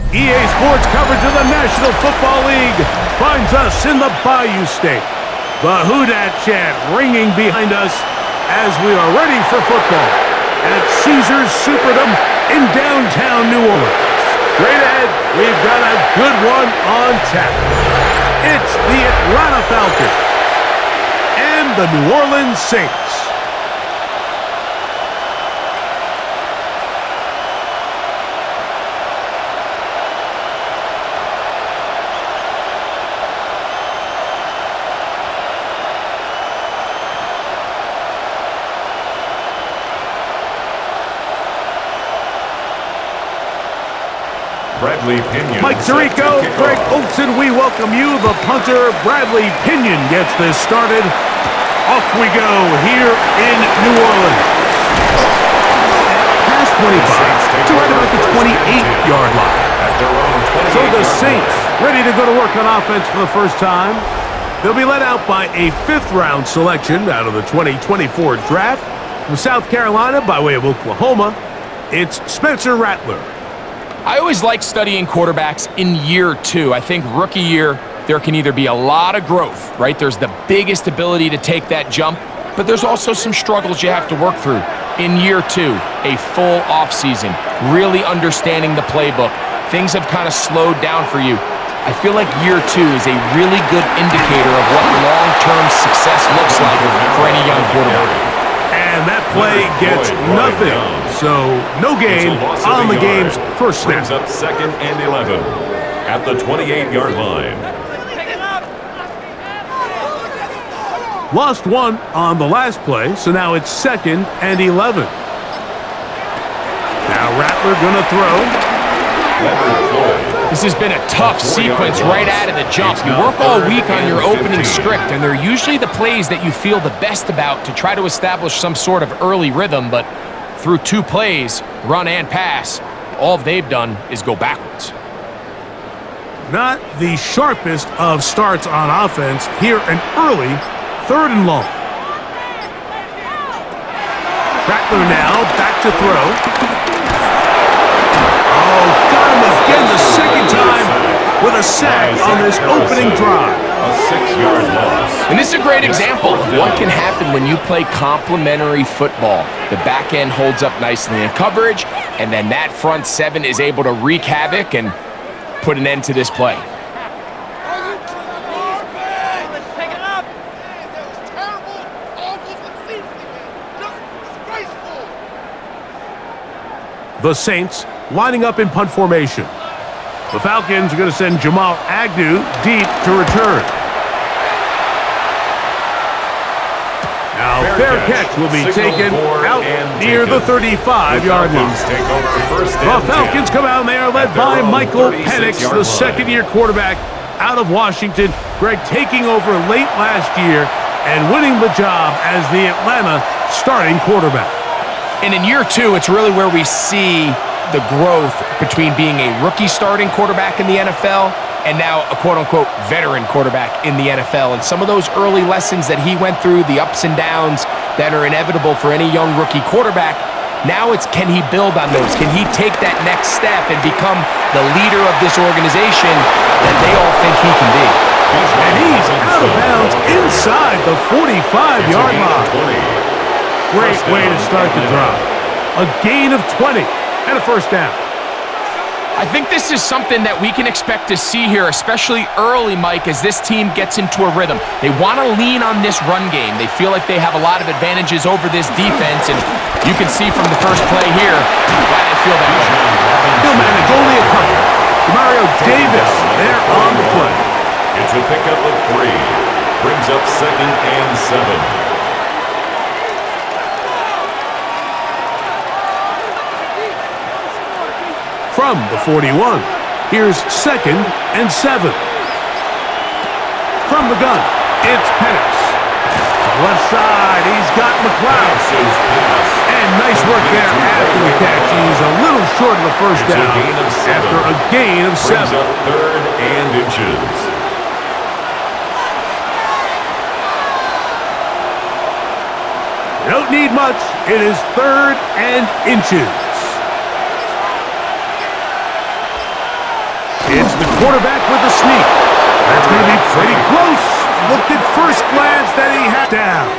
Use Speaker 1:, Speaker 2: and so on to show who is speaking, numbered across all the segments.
Speaker 1: EA Sports coverage of the National Football League finds us in the Bayou State. The Who Dat chant ringing behind us as we are ready for football at Caesars Superdome in downtown New Orleans. Straight ahead, we've got a good one on tap. It's the Atlanta Falcons and the New Orleans Saints.
Speaker 2: Bradley Pinion.
Speaker 1: Mike Tirico, Greg Olson, we welcome you. The punter, Bradley Pinion, gets this started. Off we go here in New Orleans. Past 25 to right about the 28-yard line. So the Saints ready to go to work on offense for the first time. They'll be led out by a fifth-round selection out of the 2024 draft. From South Carolina by way of Oklahoma, it's Spencer Rattler.
Speaker 3: I always like studying quarterbacks in year two. I think rookie year, there can either be a lot of growth, right? There's the biggest ability to take that jump, but there's also some struggles you have to work through. In year two, a full offseason, really understanding the playbook. Things have kind of slowed down for you. I feel like year two is a really good indicator of what long-term success looks like for any young quarterback.
Speaker 1: And that play gets nothing. So no gain on the game's first snap.
Speaker 2: Brings up 2nd and 11 at the 28-yard line.
Speaker 1: Lost one on the last play, so now it's 2nd and 11. Now Rattler gonna throw.
Speaker 3: This has been a tough sequence right out of the jump. You work all week on your opening script, and they're usually the plays that you feel the best about to try to establish some sort of early rhythm, but through two plays, run and pass, all they've done is go backwards.
Speaker 1: Not the sharpest of starts on offense. Here an early 3rd and long. Rattler now back to throw. Oh, got him again the second time with a sack on this opening drive.
Speaker 2: A 6-yard loss.
Speaker 3: And this is a great example of what can happen when you play complementary football. The back end holds up nicely in coverage, and then that front seven is able to wreak havoc and put an end to this play.
Speaker 1: The Saints lining up in punt formation. The Falcons are going to send Jamal Agnew deep to return. Now, fair catch will be taken out near the 35-yard line. The Falcons come out there led by Michael Penix, the second-year quarterback out of Washington. Greg taking over late last year and winning the job as the Atlanta starting quarterback.
Speaker 3: And in year two, it's really where we see the growth between being a rookie starting quarterback in the NFL and now a quote-unquote veteran quarterback in the NFL. And some of those early lessons that he went through, the ups and downs that are inevitable for any young rookie quarterback, now it's can he build on those? Can he take that next step and become the leader of this organization that they all think he can be?
Speaker 1: And he's out of bounds inside the 45-yard line. Great way to start the drive. A gain of 20 and a first down.
Speaker 3: I think this is something that we can expect to see here, especially early, Mike, as this team gets into a rhythm. They want to lean on this run game. They feel like they have a lot of advantages over this defense, and you can see from the first play here why they feel that way.
Speaker 1: He'll manage only a couple. Mario Davis there on the play.
Speaker 2: It's a pickup of 3. Brings up 2nd and 7.
Speaker 1: From the 41, here's 2nd and 7. From the gun, it's Penix. Left side, he's got McLeod. And nice work there after the catch. He's a little short of the first down after a gain of 7.
Speaker 2: Brings up 3rd and inches.
Speaker 1: Don't need much. It is 3rd and inches. quarterback with a sneak. That's going to be pretty close. Looked at first glance that he had down.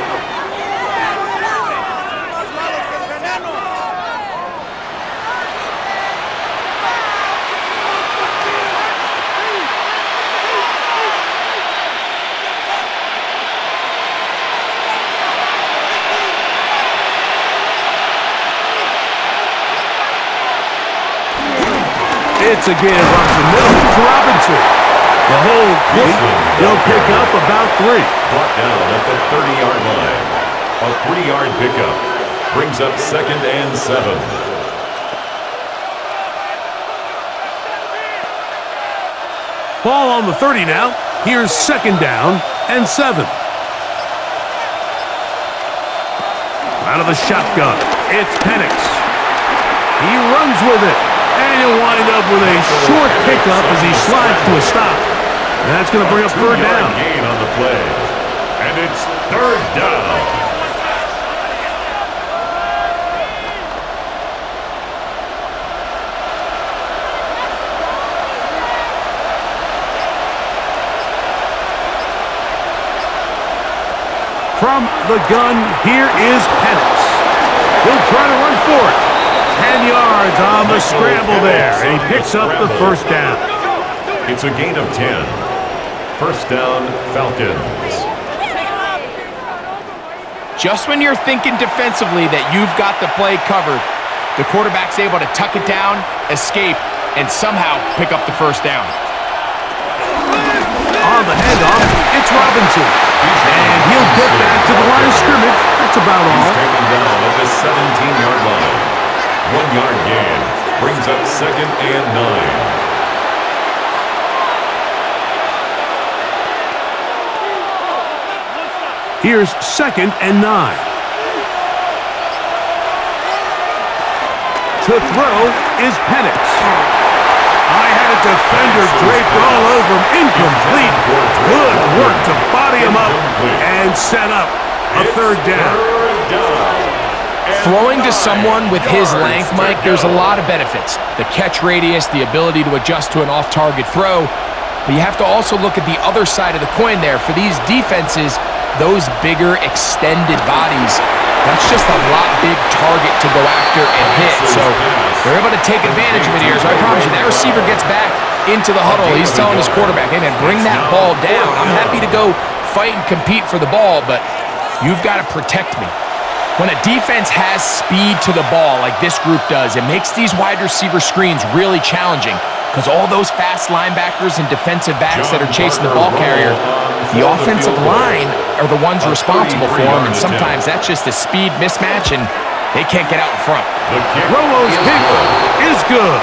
Speaker 1: It's a gain up the middle to Robinson. The whole he'll pick up about 3.
Speaker 2: Brought down at the 30-yard line. A 3-yard pickup brings up 2nd and 7.
Speaker 1: Ball on the 30 now. Here's 2nd down and 7. Out of the shotgun, it's Penix. He runs with it. And he'll wind up with a short pickup as he slides to a stop. That's going to bring up 3rd down.
Speaker 2: Gain on the play. And it's 3rd down.
Speaker 1: From the gun, here is Penix. He'll try to run for it. 10 yards on the scramble there, and he picks up the 1st down.
Speaker 2: It's a gain of 10. 1st down, Falcons.
Speaker 3: Just when you're thinking defensively that you've got the play covered, the quarterback's able to tuck it down, escape, and somehow pick up the 1st down.
Speaker 1: On the handoff, it's Robinson. And he'll get back to the line of scrimmage. That's about all.
Speaker 2: He's taken down at the 17-yard line. 1-yard gain brings up 2nd and 9.
Speaker 1: Here's 2nd and 9. To throw is Penix. I had a defender draped all over him. Incomplete. Good work to body him up and set up a 3rd down.
Speaker 3: Throwing to someone with his length, Mike, there's a lot of benefits. The catch radius, the ability to adjust to an off-target throw. But you have to also look at the other side of the coin there. For these defenses, those bigger, extended bodies, that's just a lot big target to go after and hit. So they're able to take advantage of it here. So I promise you, that receiver gets back into the huddle. He's telling his quarterback, hey, man, bring that ball down. I'm happy to go fight and compete for the ball, but you've got to protect me. When a defense has speed to the ball like this group does, it makes these wide receiver screens really challenging because all those fast linebackers and defensive backs that are chasing the ball carrier, the offensive line are the ones responsible for them, and sometimes that's just a speed mismatch, and they can't get out in front.
Speaker 1: Romo's kick is good.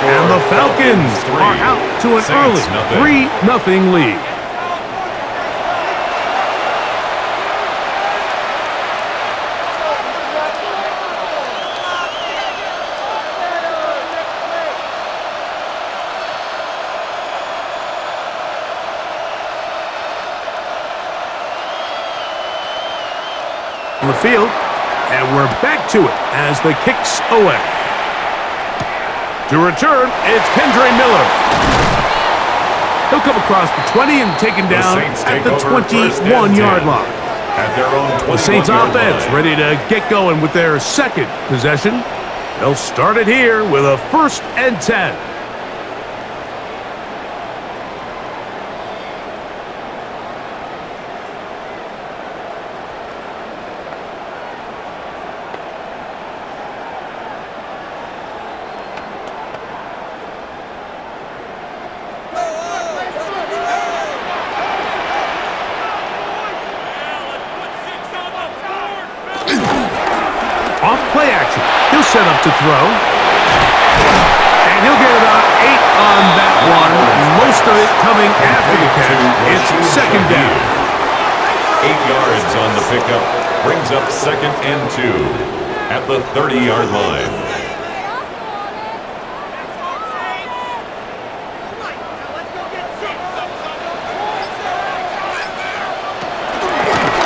Speaker 1: And the Falcons are out to an early 3-0 lead. On the field, and we're back to it as the kick's away. To return, it's Kendre Miller. He'll come across the 20 and taken down at the 21-yard line.
Speaker 2: At their own
Speaker 1: The Saints offense ready to get going with their 2nd possession. They'll start it here with a 1st and 10. Off play action. He'll set up to throw. And he'll get about 8 on that one. Most of it coming after the catch. It's 2nd down.
Speaker 2: 8 yards on the pickup. Brings up 2nd and 2 at the 30-yard line.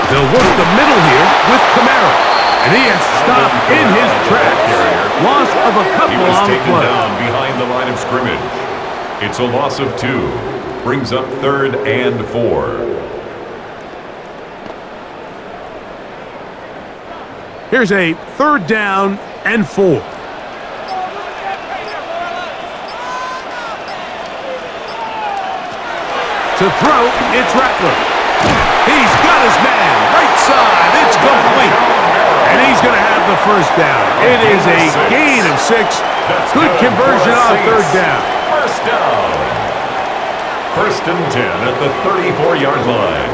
Speaker 1: They'll work the middle here with Kamara. And he is stopped in his tracks. Loss of a couple on the play.
Speaker 2: He was taken down behind the line of scrimmage. It's a loss of 2. Brings up 3rd and 4.
Speaker 1: Here's a 3rd down and 4. To throw, it's Rattler. He's got his man. Right side. It's complete. And he's going to have the 1st down. It is a gain of 6. Good conversion on 3rd down.
Speaker 2: 1st down. 1st and 10 at the 34-yard line.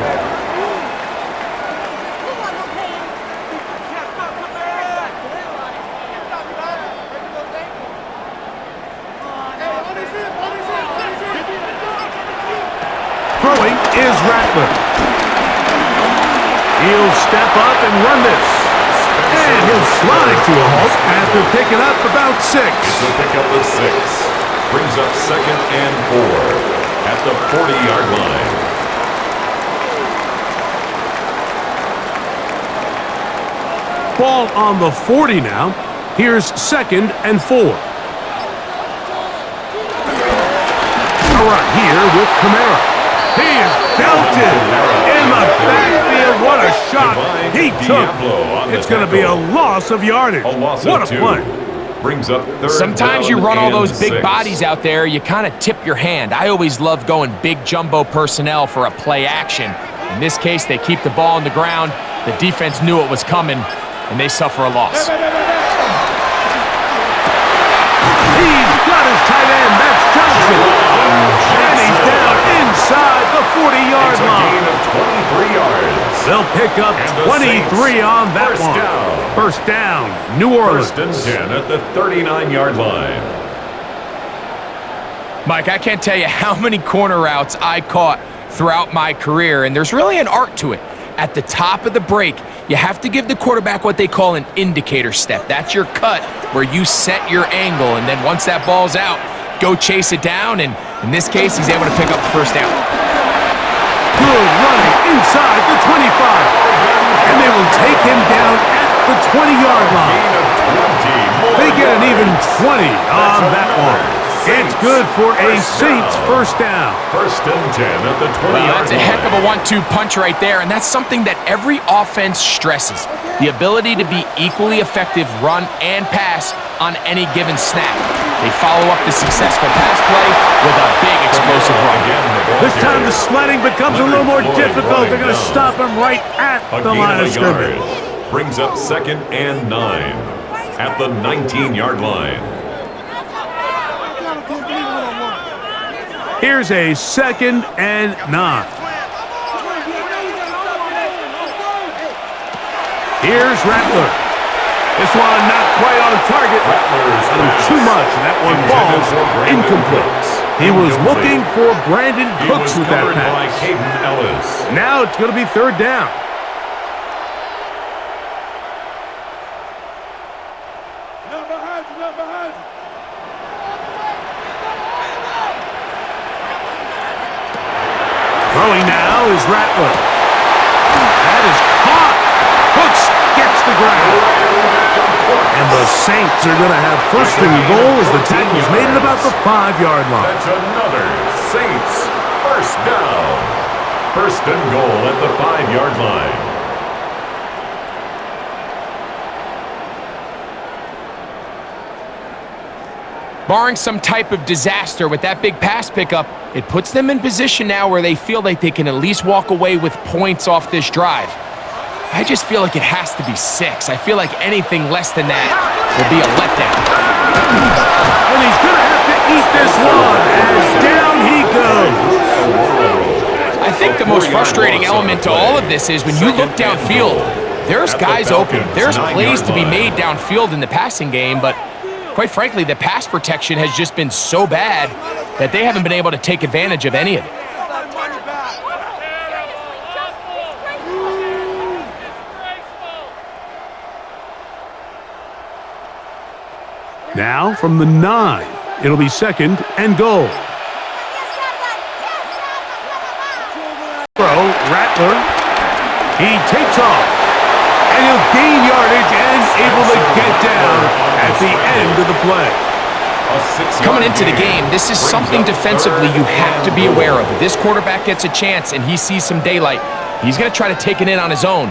Speaker 1: Throwing is Rattler. He'll step up and run this. And he'll slide to a halt after picking up about 6.
Speaker 2: It's a pickup of 6. Brings up 2nd and 4 at the 40-yard line.
Speaker 1: Ball on the 40 now. Here's 2nd and 4. All right, here with Kamara. He is belted in the backfield. What a shot he took. It's going to be a loss of yardage. What a play.
Speaker 2: Brings up 3rd.
Speaker 3: Sometimes you run all those big
Speaker 2: 6.
Speaker 3: bodies out there, you kind of tip your hand. I always love going big jumbo personnel for a play action. In this case, they keep the ball on the ground. The defense knew it was coming, and they suffer a loss.
Speaker 1: He's got his tight end. That's Johnson. And he's down inside the 40-yard
Speaker 2: It's a
Speaker 1: line.
Speaker 2: gain of 23 yards.
Speaker 1: They'll pick up
Speaker 2: And the
Speaker 1: 23 on that
Speaker 2: First
Speaker 1: one.
Speaker 2: down.
Speaker 1: 1st down, New Orleans.
Speaker 2: 1st and 10 at the 39-yard line.
Speaker 3: Mike, I can't tell you how many corner routes I caught throughout my career, and there's really an art to it. At the top of the break, you have to give the quarterback what they call an indicator step. That's your cut where you set your angle, and then once that ball's out, go chase it down, and in this case, he's able to pick up the 1st down.
Speaker 1: Good running inside the 25. And they will take him down at the 20-yard line. They get an even 20 on that one. It's good for a Saints 1st down.
Speaker 2: 1st and 10 at the 20-yard line.
Speaker 3: Well, that's a heck of a 1-2 punch right there, and that's something that every offense stresses. The ability to be equally effective run and pass on any given snap. They follow up the successful pass play with a big explosive run.
Speaker 1: This time the sledding becomes a little more difficult. They're going to stop him right at the line of scrimmage.
Speaker 2: Brings up 2nd and 9 at the 19-yard line.
Speaker 1: Here's a 2nd and 9. Here's Rattler. This one not quite on target. Too much, and that one falls incomplete. He was looking for Brandon Cooks with that pass. Now it's going to be 3rd down. Throwing now is Rattler. That is caught. Cooks gets the ground. And the Saints are going to have 1st and goal as the tackle's made at about the 5-yard line.
Speaker 2: That's another Saints 1st down. 1st and goal at the 5-yard line.
Speaker 3: Barring some type of disaster with that big pass pickup, it puts them in position now where they feel like they can at least walk away with points off this drive. I just feel like it has to be 6. I feel like anything less than that will be a letdown.
Speaker 1: And he's going to have to eat this one as down he goes.
Speaker 3: I think the most frustrating element to all of this is when you look downfield, there's guys open. There's plays to be made downfield in the passing game, but quite frankly, the pass protection has just been so bad that they haven't been able to take advantage of any of it.
Speaker 1: Now from the 9, it'll be 2nd and goal. Throw, Rattler. He takes off. And he'll gain yardage and able to get down at the end of the play.
Speaker 2: A 6-yard
Speaker 3: Coming into the
Speaker 2: gain
Speaker 3: game, this is
Speaker 2: brings
Speaker 3: something
Speaker 2: up
Speaker 3: defensively
Speaker 2: third
Speaker 3: you have to be
Speaker 2: and
Speaker 3: aware
Speaker 2: goal.
Speaker 3: of. If this quarterback gets a chance and he sees some daylight, he's going to try to take it in on his own.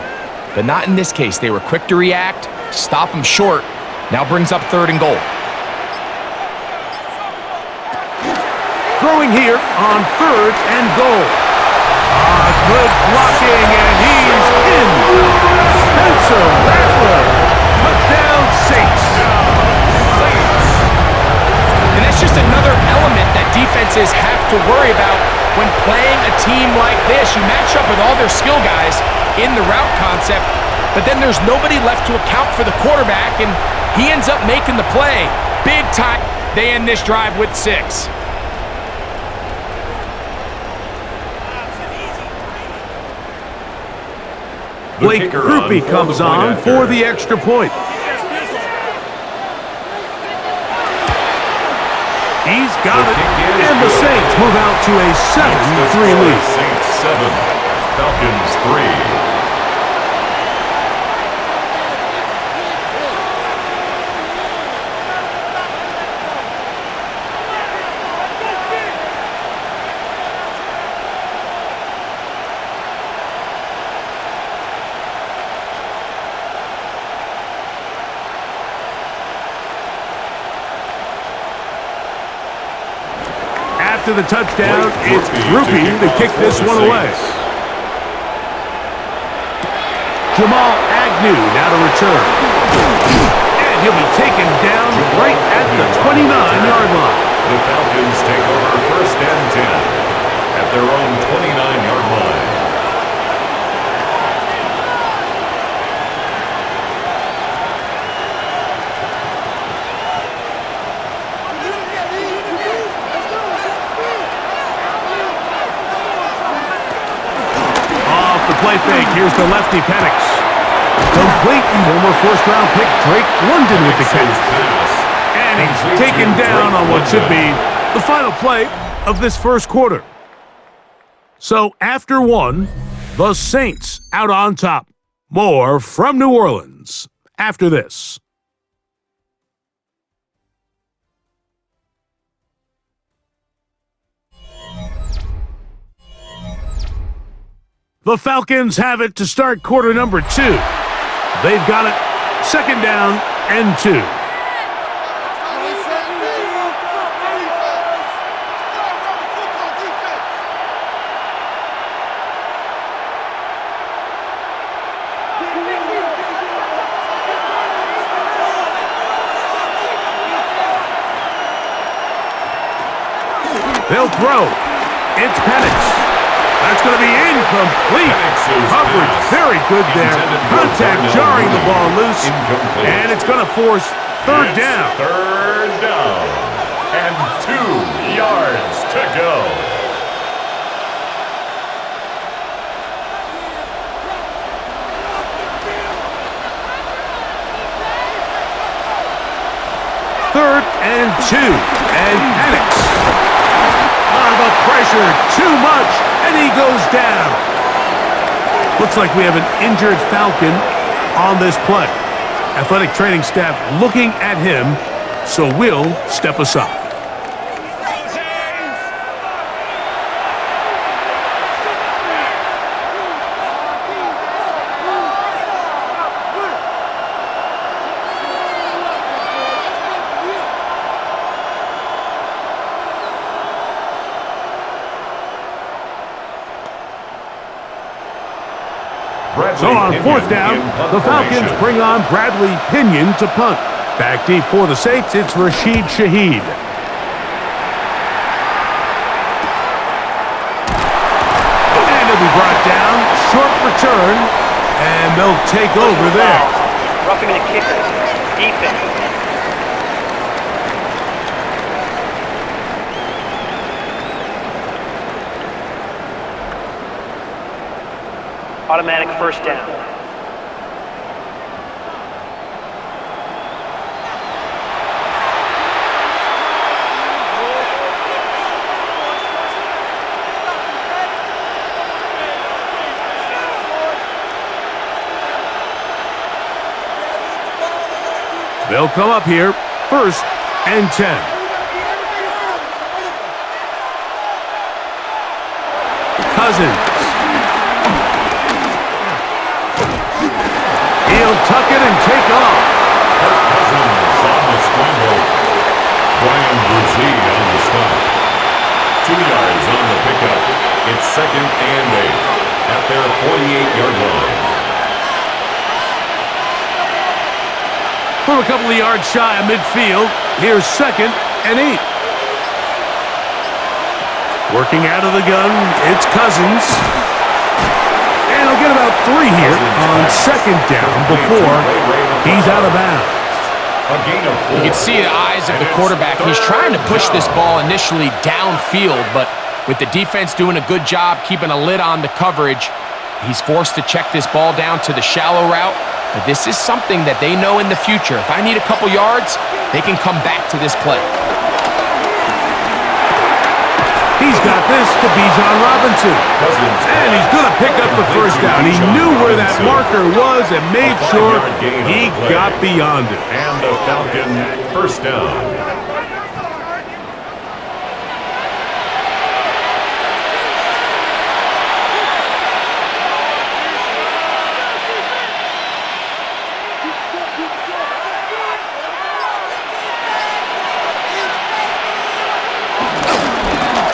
Speaker 3: But not in this case. They were quick to react, stop him short. Now brings up 3rd and goal.
Speaker 1: Throwing here on 3rd and goal. Good blocking, and he's in. Spencer Rattler. Touchdown, Saints.
Speaker 3: And that's just another element that defenses have to worry about when playing a team like this. You match up with all their skill guys in the route concept, but then there's nobody left to account for the quarterback, and he ends up making the play. Big time. They end this drive with 6.
Speaker 1: Blake Grupe comes on for the extra point. He's got it, and the Saints move out to a 7-3 lead.
Speaker 2: Saints 7, Falcons 3.
Speaker 1: After the touchdown, it's Grupe to kick this one away. Jamal Agnew now to return. And he'll be taken down right at the 29-yard line.
Speaker 2: The Falcons take over 1st and 10 at their own 29-yard line.
Speaker 1: Play fake. Here's the lefty Penix. Complete. Former 1st-round pick Drake London with the catch. And he's taken down on what should be the final play of this 1st quarter. So after 1, the Saints out on top. More from New Orleans after this. The Falcons have it to start quarter number 2. They've got it 2nd down and 2. They'll throw. It's Penix. That's going to be incomplete. Coverage very good there. Contact jarring the ball loose. And it's going to force 3rd down.
Speaker 2: 3rd down. And 2 yards to go.
Speaker 1: Third and 2. And Penix. The pressure too much, and he goes down. Looks like we have an injured Falcon on this play. Athletic training staff looking at him, so we'll step aside. So on 4th down, the Falcons bring on Bradley Pinion to punt. Back deep for the Saints, it's Rashid Shaheed. And he'll be brought down, short return, and they'll take over there.
Speaker 4: Roughing the kicker, defense. Automatic 1st down.
Speaker 1: They'll come up here, 1st and 10. Cousins. He'll tuck it and take off.
Speaker 2: Kirk Cousins on the scramble. Brian Brzee on the stop. 2 yards on the pickup. It's 2nd and 8 at their 48-yard line.
Speaker 1: From a couple of yards shy of midfield, here's 2nd and 8. Working out of the gun, it's Cousins. And he'll get about 3 here on 2nd down before he's out of bounds.
Speaker 3: You can see the eyes of the quarterback. He's trying to push this ball initially downfield, but with the defense doing a good job keeping a lid on the coverage, he's forced to check this ball down to the shallow route. But this is something that they know in the future. If I need a couple yards, they can come back to this play.
Speaker 1: He's got this to Bijan Robinson. And he's going to pick up the first down. He knew where that marker was and made sure he got beyond it.
Speaker 2: And the Falcon first down.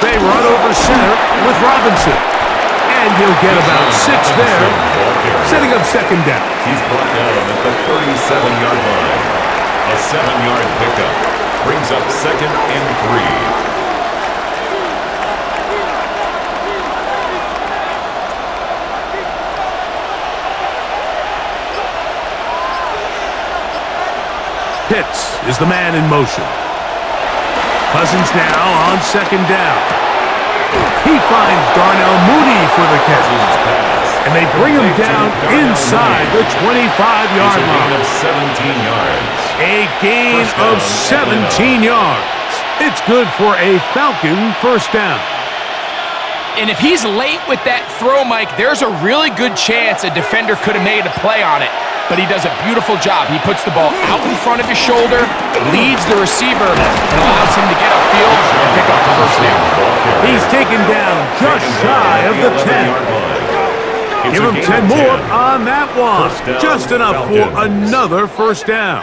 Speaker 1: They run over center with Robinson. And he'll get about 6 there, setting up 2nd down.
Speaker 2: He's brought down at the 37-yard line. A 7-yard pickup brings up 2nd and 3.
Speaker 1: Pitts is the man in motion. Cousins now on 2nd down. He finds Darnell Mooney for the catch. And they bring him down inside the 25-yard line. A gain of 17 yards. It's good for a Falcon first down.
Speaker 3: And if he's late with that throw, Mike, there's a really good chance a defender could have made a play on it. But he does a beautiful job. He puts the ball out in front of his shoulder, leads the receiver, and allows him to get upfield and pick up the first down.
Speaker 1: He's taken down just shy of the 10. Give him 10 more on that one. Just enough for another first down.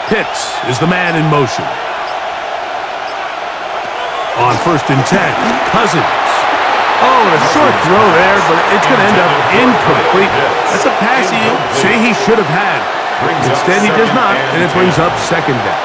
Speaker 1: Pitts is the man in motion. On 1st and 10, Cousins. Oh, and a short throw there, but it's going to end up incomplete. That's a pass you say he should have had. Instead, he does not, and it brings up 2nd down.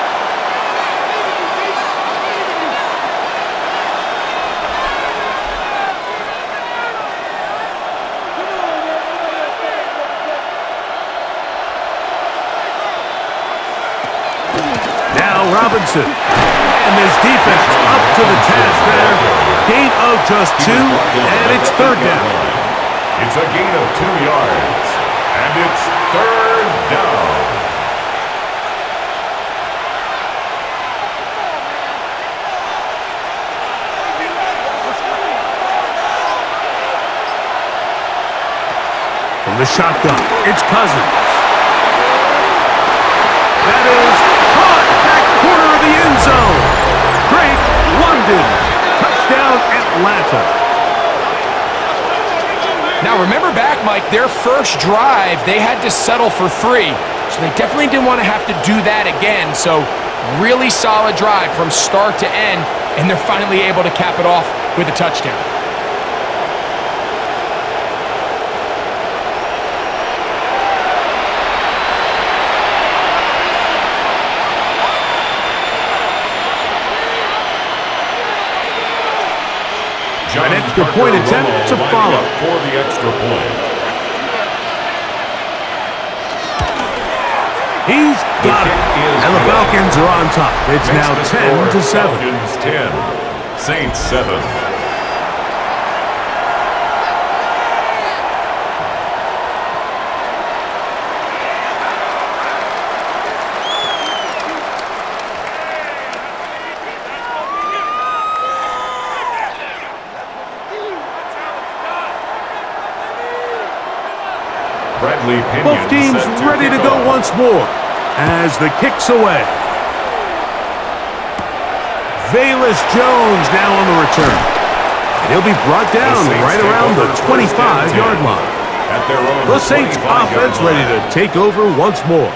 Speaker 1: Robinson, and this defense up to the task there. Gain of just 2, and it's 3rd down.
Speaker 2: It's a gain of 2 yards, and it's 3rd down.
Speaker 1: From the shotgun, it's Cousins. That is caught back corner of the end zone. Drake London. Touchdown, Atlanta.
Speaker 3: Now remember back, Mike, their first drive, they had to settle for 3. So they definitely didn't want to have to do that again. So really solid drive from start to end, and they're finally able to cap it off with a touchdown.
Speaker 1: An extra point attempt to follow.
Speaker 2: For the extra point.
Speaker 1: He's got it. And the Falcons are on top. It's now 10-7.
Speaker 2: Falcons 10, Saints 7. Bradley Pinion
Speaker 1: Both teams
Speaker 2: set to
Speaker 1: ready to
Speaker 2: kick
Speaker 1: go
Speaker 2: off.
Speaker 1: once more as the kick's away. Velus Jones now on the return. And he'll be brought down right around the 25-yard line.
Speaker 2: At their own
Speaker 1: The Saints
Speaker 2: 25-yard
Speaker 1: offense
Speaker 2: line.
Speaker 1: ready to take over once more.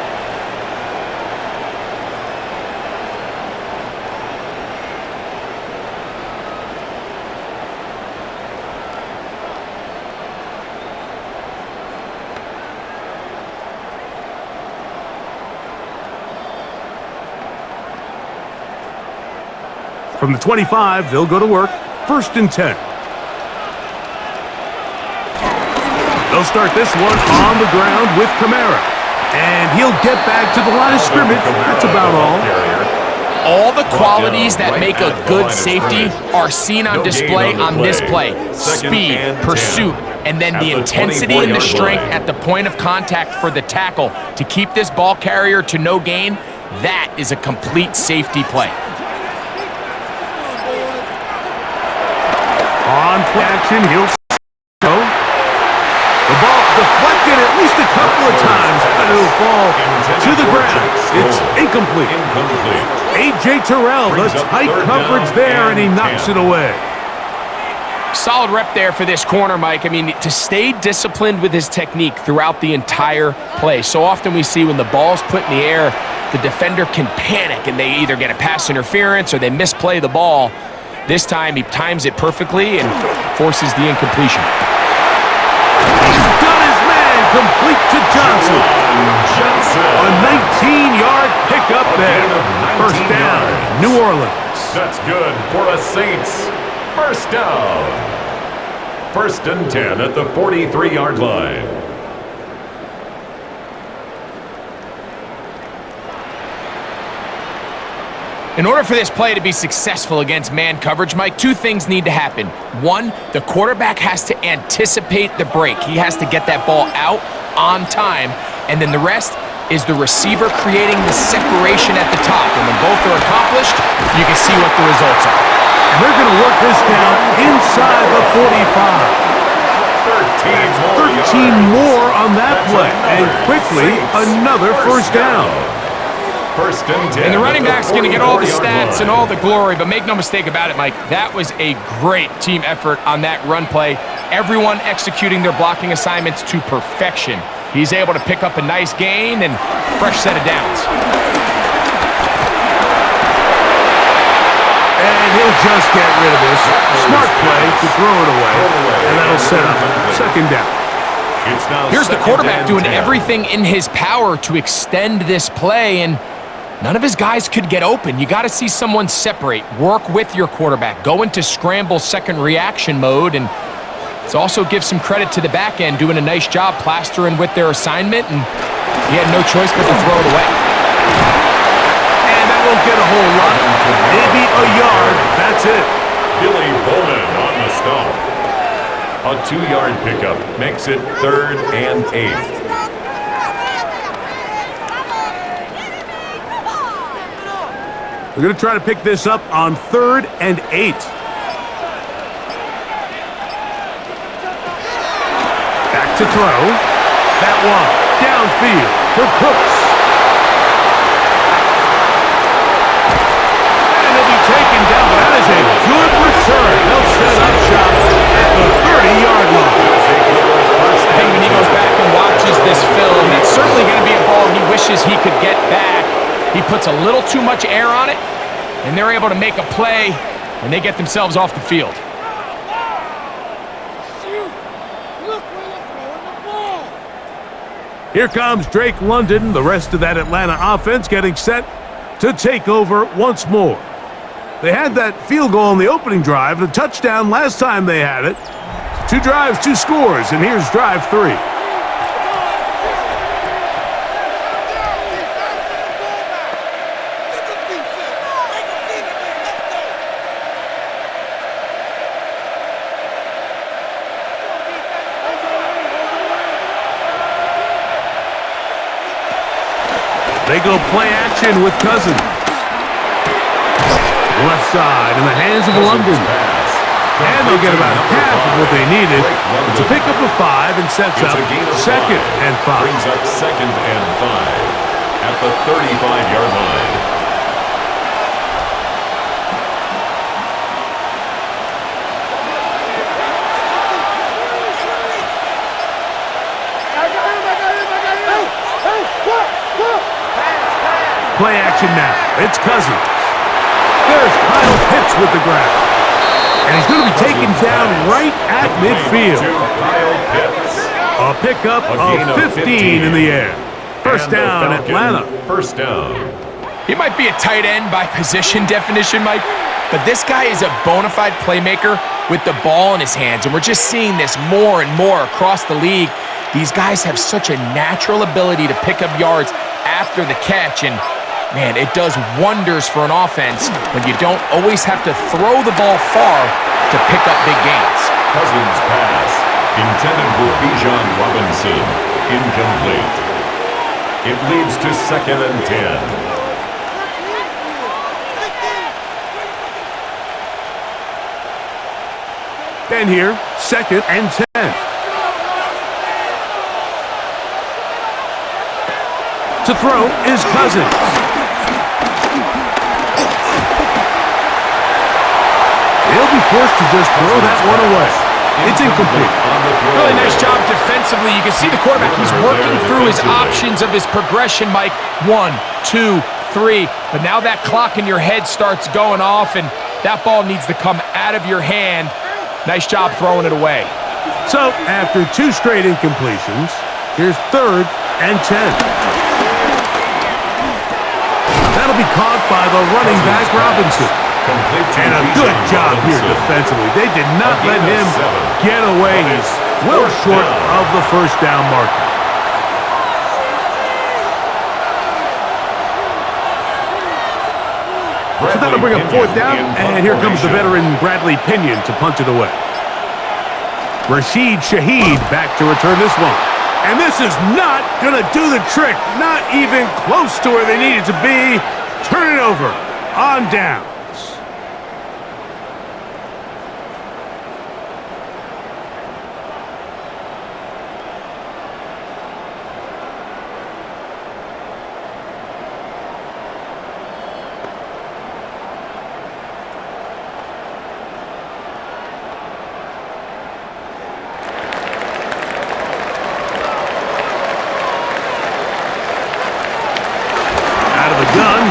Speaker 1: From the 25, they'll go to work. 1st and 10. They'll start this one on the ground with Kamara. And he'll get back to the line of scrimmage. That's about all.
Speaker 3: All the qualities that make a good safety are seen on display on this play. Speed, pursuit, and then the intensity and the strength at the point of contact for the tackle to keep this ball carrier to no gain. That is a complete safety play.
Speaker 1: On play action, he'll go. The ball deflected at least a couple of times, but it'll fall to the ground. It's incomplete. A.J. Terrell, the tight coverage there, and he knocks it away.
Speaker 3: Solid rep there for this corner, Mike. I mean, to stay disciplined with his technique throughout the entire play. So often we see when the ball's put in the air, the defender can panic, and they either get a pass interference or they misplay the ball. This time, he times it perfectly and forces the incompletion.
Speaker 1: He's got his man complete to Johnson. A 19-yard pickup there. 1st down, New Orleans.
Speaker 2: That's good for the Saints. 1st down. 1st and 10 at the 43-yard line.
Speaker 3: In order for this play to be successful against man coverage, Mike, 2 things need to happen. 1, the quarterback has to anticipate the break. He has to get that ball out on time. And then the rest is the receiver creating the separation at the top. And when both are accomplished, you can see what the results are.
Speaker 1: And they're going to work this down inside the 45. 13 more on that play. And quickly, another 1st down.
Speaker 2: 1st and 10.
Speaker 3: And the running back's going to get all the stats and all the glory, but make no mistake about it, Mike, that was a great team effort on that run play. Everyone executing their blocking assignments to perfection. He's able to pick up a nice gain and fresh set of downs.
Speaker 1: And he'll just get rid of this. Smart play to throw it away. And that'll set up 2nd down.
Speaker 3: Here's the quarterback doing everything in his power to extend this play, and none of his guys could get open. You got to see someone separate, work with your quarterback, go into scramble second reaction mode, and it's also give some credit to the back end doing a nice job plastering with their assignment, and he had no choice but to throw it away.
Speaker 1: And that won't get a whole lot. Maybe a yard. That's it.
Speaker 2: Billy Bowman on the stop. A 2-yard pickup makes it 3rd and 8.
Speaker 1: We're going to try to pick this up on 3rd and 8. Back to throw. That one downfield for Cooks. And he'll be taken down, but that is a good return. They'll set up shop at the 30-yard line.
Speaker 3: I think when he goes back and watches this film, that's certainly going to be a ball he wishes he could get back. He puts a little too much air on it, and they're able to make a play, and they get themselves off the field.
Speaker 1: Here comes Drake London, the rest of that Atlanta offense getting set to take over once more. They had that field goal on the opening drive, the touchdown last time they had it. 2 drives, 2 scores, and here's drive 3. They go play action with Cousins. Left side in the hands of London. And they'll get about half of what they needed. It's a pickup of 5 and sets up second and 5.
Speaker 2: Brings up second and 5 at the 35-yard line.
Speaker 1: Play action now. It's Cousins. There's Kyle Pitts with the grab. And he's going to be taken down right at midfield. A pickup of 15 in the air. First down, Atlanta.
Speaker 2: First down.
Speaker 3: He might be a tight end by position definition, Mike, but this guy is a bona fide playmaker with the ball in his hands, and we're just seeing this more and more across the league. These guys have such a natural ability to pick up yards after the catch, and man, it does wonders for an offense when you don't always have to throw the ball far to pick up big gains.
Speaker 2: Cousins pass, intended for Bijan Robinson, incomplete. It leads to second and 10.
Speaker 1: And here, second and 10. To throw is Cousins. He'll be forced to just throw that one away. It's incomplete.
Speaker 3: Really nice job defensively. You can see the quarterback. He's working through his options of his progression, Mike. 1, 2, 3. But now that clock in your head starts going off, and that ball needs to come out of your hand. Nice job throwing it away.
Speaker 1: So, after 2 straight incompletions, here's third and 10. That'll be caught by the running back, Robinson. And a good job here defensively. They did not let him get away. He's well short of the first down marker. So that'll bring up fourth down, and here comes the veteran Bradley Pinion to punt it away. Rashid Shaheed back to return this one. And this is not going to do the trick. Not even close to where they needed to be. Turn it over on downs.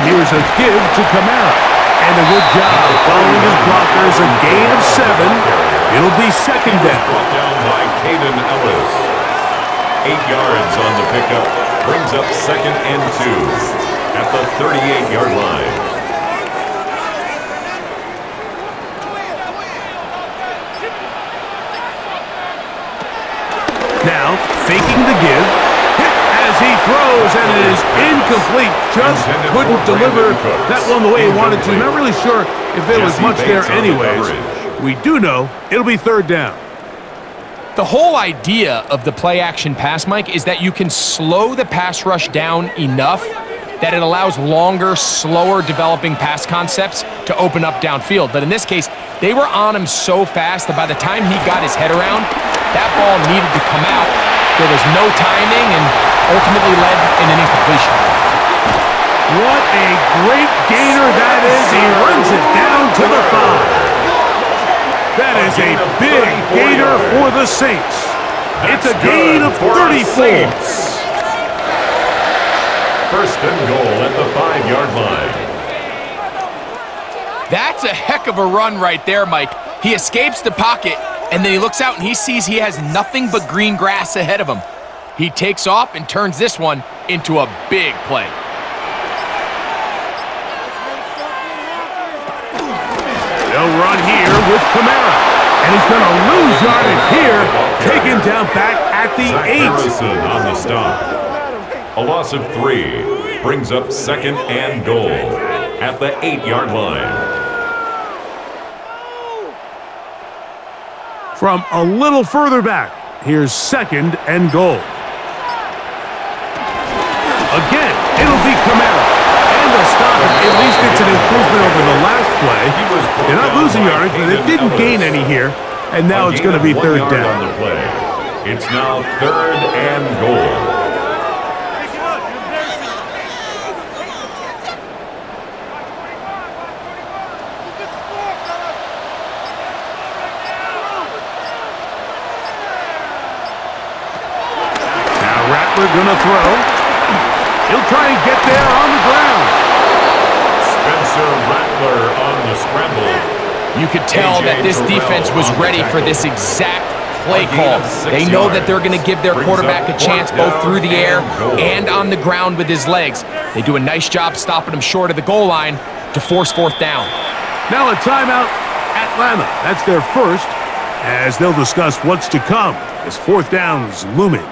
Speaker 1: Here's a give to Kamara. And a good job following his blockers. A gain of 7. It'll be second down.
Speaker 2: Brought down by Caden Ellis. 8 yards on the pickup. Brings up second and 2 at the 38-yard line.
Speaker 1: Now, faking the give. As he throws, and it is incomplete. Just couldn't deliver that one the way he wanted to. Not really sure if there was much there anyways. We do know it'll be third down.
Speaker 3: The whole idea of the play-action pass, Mike, is that you can slow the pass rush down enough that it allows longer, slower developing pass concepts to open up downfield. But in this case, they were on him so fast that by the time he got his head around, that ball needed to come out. There was no timing and ultimately led in an incompletion.
Speaker 1: What a great gainer that is. He runs it down to the 5. That is a big gainer for the Saints. It's a gain of 34.
Speaker 2: First and goal at the 5-yard line.
Speaker 3: That's a heck of a run right there, Mike. He escapes the pocket, and then he looks out and he sees he has nothing but green grass ahead of him. He takes off and turns this one into a big play.
Speaker 1: They'll run here with Kamara. And he's going to lose yardage here. Taken down back at the 8.
Speaker 2: Harrison on the stop. A loss of 3 brings up second and goal at the 8-yard line.
Speaker 1: From a little further back, here's second and goal. Again, it'll be Kamara. And they'll stop it, at least it's an improvement over the last play. They're not losing yardage, but they didn't gain any here. And now it's going to be third down.
Speaker 2: On the play. It's now 3rd and goal.
Speaker 1: Rattler gonna throw. He'll try and get there on the ground.
Speaker 2: Spencer Rattler on the scramble.
Speaker 3: You could tell that this defense was ready for this exact play call. They know that they're going to give their quarterback a chance both through the air and on the ground with his legs. They do a nice job stopping him short of the goal line to force 4th down.
Speaker 1: Now a timeout, Atlanta. That's their first, as they'll discuss what's to come as 4th down is looming.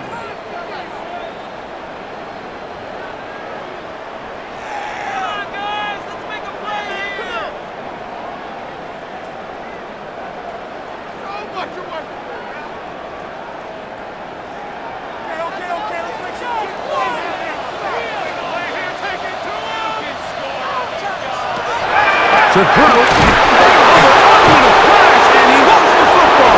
Speaker 1: To throw. With a flash, and he lost the football.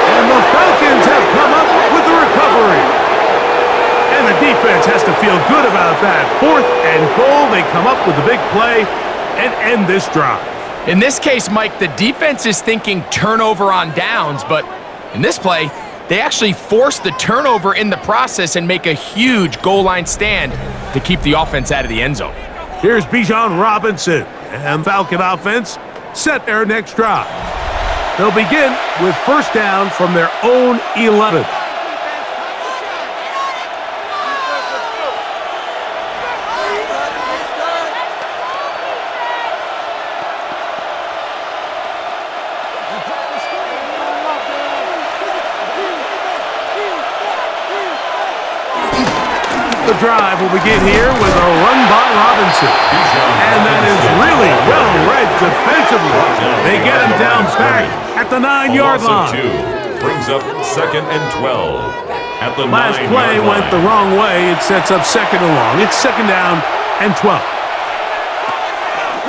Speaker 1: And the Falcons have come up with the recovery. And the defense has to feel good about that. 4th and goal. They come up with a big play and end this drive.
Speaker 3: In this case, Mike, the defense is thinking turnover on downs, but in this play, they actually force the turnover in the process and make a huge goal line stand to keep the offense out of the end zone.
Speaker 1: Here's Bijan Robinson. And Falcon offense set their next drive. They'll begin with 1st down from their own 11. The drive will begin here with a run by Robinson. And that is really well-read defensively. They get him down back at the 9-yard line.
Speaker 2: Brings up 2nd and 12 at the 9-yard line.
Speaker 1: Last play went the wrong way. It sets up 2nd and long. It's 2nd down and 12.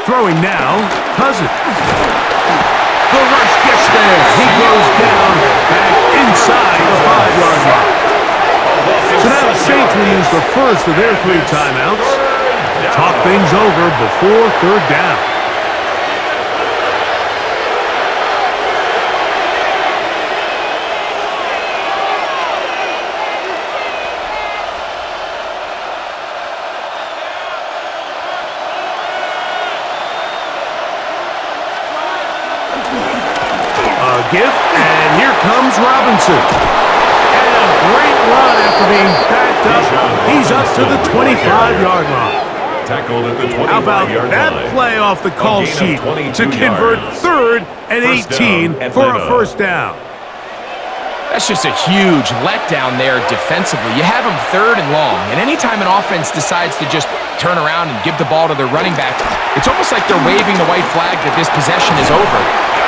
Speaker 1: Throwing now, Cousins. The rush gets there. He goes down back inside the 5-yard line. So now the Saints will use the first of their 3 timeouts. Talk things over before 3rd down. A gift, and here comes Robinson. Great run after being backed up. He's up to the 25-yard line.
Speaker 2: Tackled at the 25-yard line.
Speaker 1: How about that play off the call sheet to convert 3rd and 18 for a 1st down?
Speaker 3: That's just a huge letdown there defensively. You have them 3rd and long, and anytime an offense decides to just turn around and give the ball to their running back, it's almost like they're waving the white flag that this possession is over.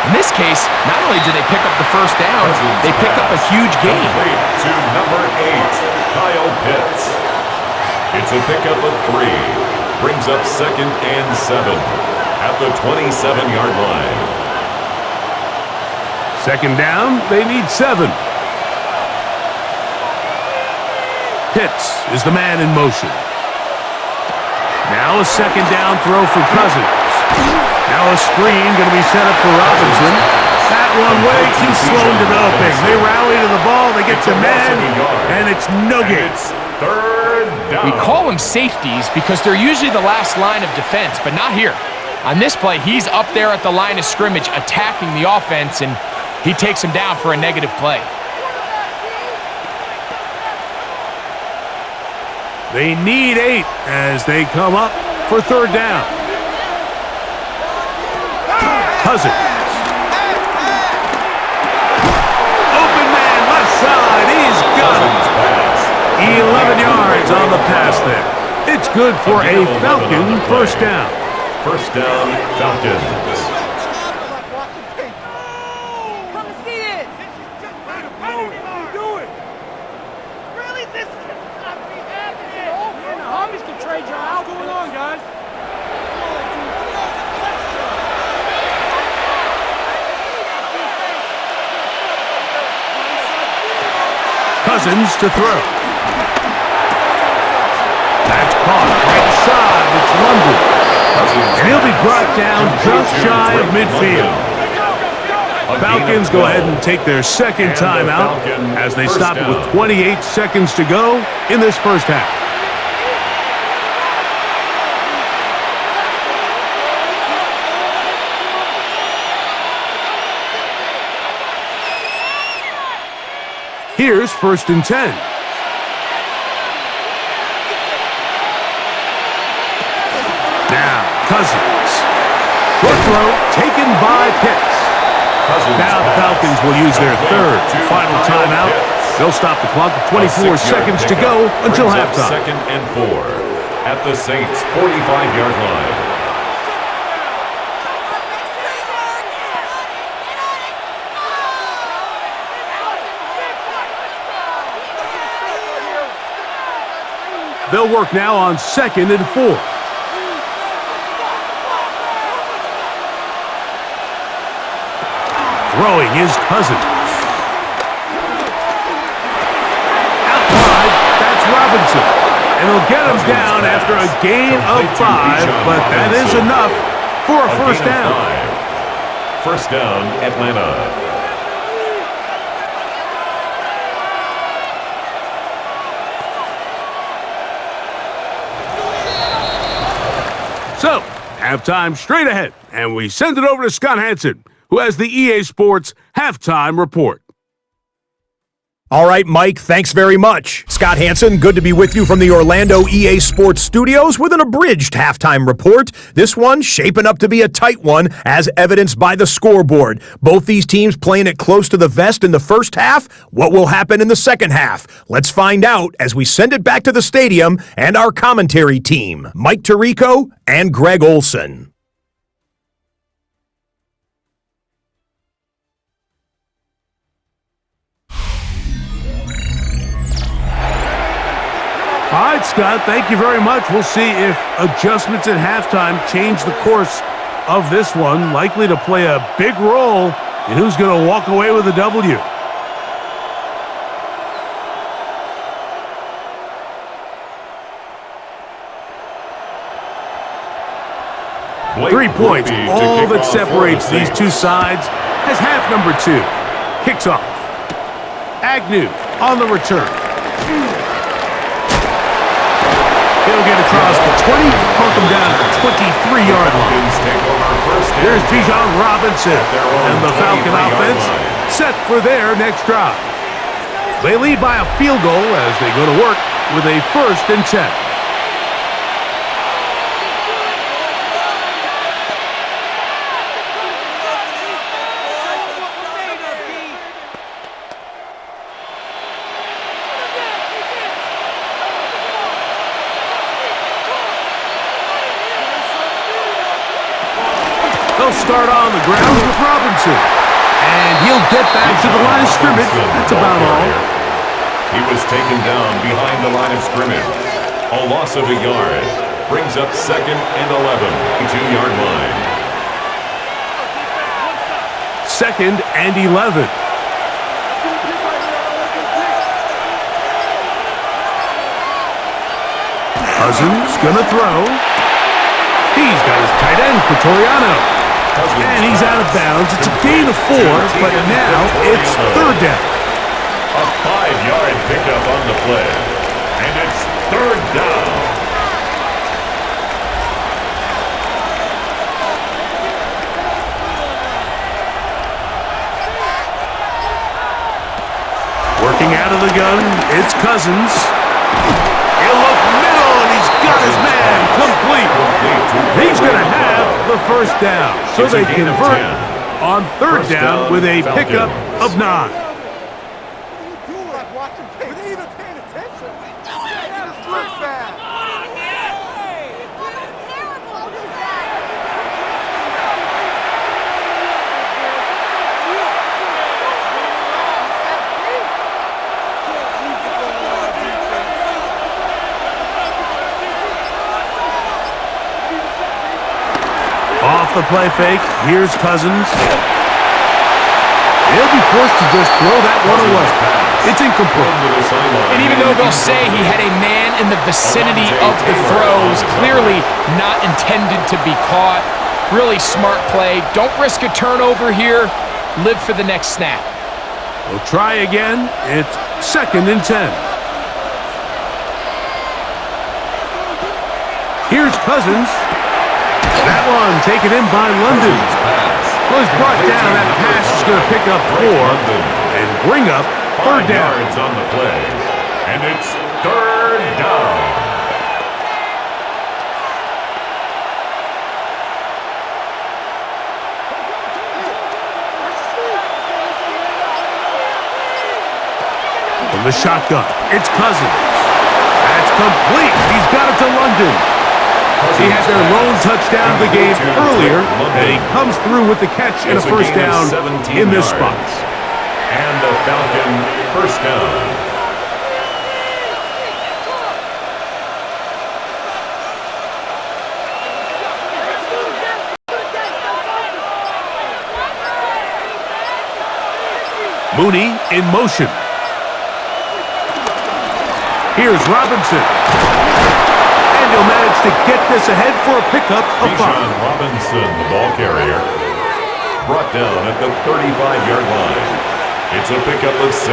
Speaker 3: In this case, not only do they pick up the 1st down, they pick up a huge gain.
Speaker 2: To number 8, Kyle Pitts. It's a pickup of 3. Brings up 2nd and 7 at the 27-yard line.
Speaker 1: 2nd down, they need 7. Pitts is the man in motion. Now a 2nd down throw for Cousins. Now a screen going to be set up for Robinson. That one way too slow in developing. They rally to the ball, they get to man, and it's no gain.
Speaker 2: 3rd down.
Speaker 3: We call them safeties because they're usually the last line of defense, but not here. On this play, he's up there at the line of scrimmage attacking the offense, and he takes him down for a negative play.
Speaker 1: They need 8 as they come up for 3rd down. Cousins. Open man, left side. He's got it. 11 yards on the pass there. It's good for a Falcon 1st down.
Speaker 2: 1st down, Falcons.
Speaker 5: Come and see this. Really? This cannot be happening. Man, the homies can trade you out. What's going on, guys?
Speaker 1: Cousins to throw. That's caught right side. It's London. And he'll be brought down just shy of midfield. Falcons go ahead and take their second timeout as they stop it with 28 seconds to go in this first half. Here's 1st and 10. Now, Cousins. Short throw taken by Pitts. Now the Falcons will use their third and final timeout. They'll stop the clock with 24 seconds to go until halftime.
Speaker 2: 2nd and 4 at the Saints' 45-yard line.
Speaker 1: They'll work now on 2nd and 4. Throwing is Cousins. Out wide, that's Robinson. And they'll get him down after a gain of 5, but that is enough for a first down.
Speaker 2: First down, Atlanta.
Speaker 1: So, halftime straight ahead, and we send it over to Scott Hansen, who has the EA Sports Halftime Report.
Speaker 6: All right, Mike, thanks very much. Scott Hansen, good to be with you from the Orlando EA Sports Studios with an abridged halftime report. This one shaping up to be a tight one, as evidenced by the scoreboard. Both these teams playing it close to the vest in the first half. What will happen in the second half? Let's find out as we send it back to the stadium and our commentary team, Mike Tirico and Greg Olson.
Speaker 1: All right, Scott, thank you very much. We'll see if adjustments at halftime change the course of this one, likely to play a big role in who's going to walk away with a W. Blake 3 points, all that separates these two sides as half number 2 kicks off. Agnew on the return. He'll get across the 20, poke him down at the 23-yard line. There's Bijan Robinson, and the Falcon offense set for their next drive. They lead by a field goal as they go to work with a 1st and 10. They'll start on the ground with Robinson. And he'll get back to the line of scrimmage. That's about all.
Speaker 2: He was taken down behind the line of scrimmage. A loss of a yard brings up 2nd and 11, 2-yard line.
Speaker 1: 2nd and 11. Cousins gonna throw. He's got his tight end, Pretoriano. And he's out of bounds. It's a gain of 4, but now it's 3rd down.
Speaker 2: A 5-yard pickup on the play. And it's 3rd down.
Speaker 1: Working out of the gun, it's Cousins. He'll look middle, and he's got his man complete. He's going to have the 1st down. So they convert on 3rd down with a pickup of 9. Off the play fake, here's Cousins. He'll be forced to just throw that one away. It's incomplete.
Speaker 3: And even though they'll say he had a man in the vicinity of the throws, clearly not intended to be caught. Really smart play. Don't risk a turnover here. Live for the next snap.
Speaker 1: We'll try again. It's 2nd and 10. Here's Cousins. That one taken in by London. Was brought down. That pass is going to pick up 4 and bring up 3rd down.
Speaker 2: Yards on the play, and it's 3rd down.
Speaker 1: From the shotgun, it's Cousins. That's complete. He's got it to London. He had their lone touchdown of the game earlier, and he comes through with the catch and a first down in this spot.
Speaker 2: And the Falcon first down.
Speaker 1: Mooney in motion. Here's Robinson. And he'll manage to get this ahead for a pickup of 5.
Speaker 2: Robinson, the ball carrier, brought down at the 35-yard line. It's a pickup of 6.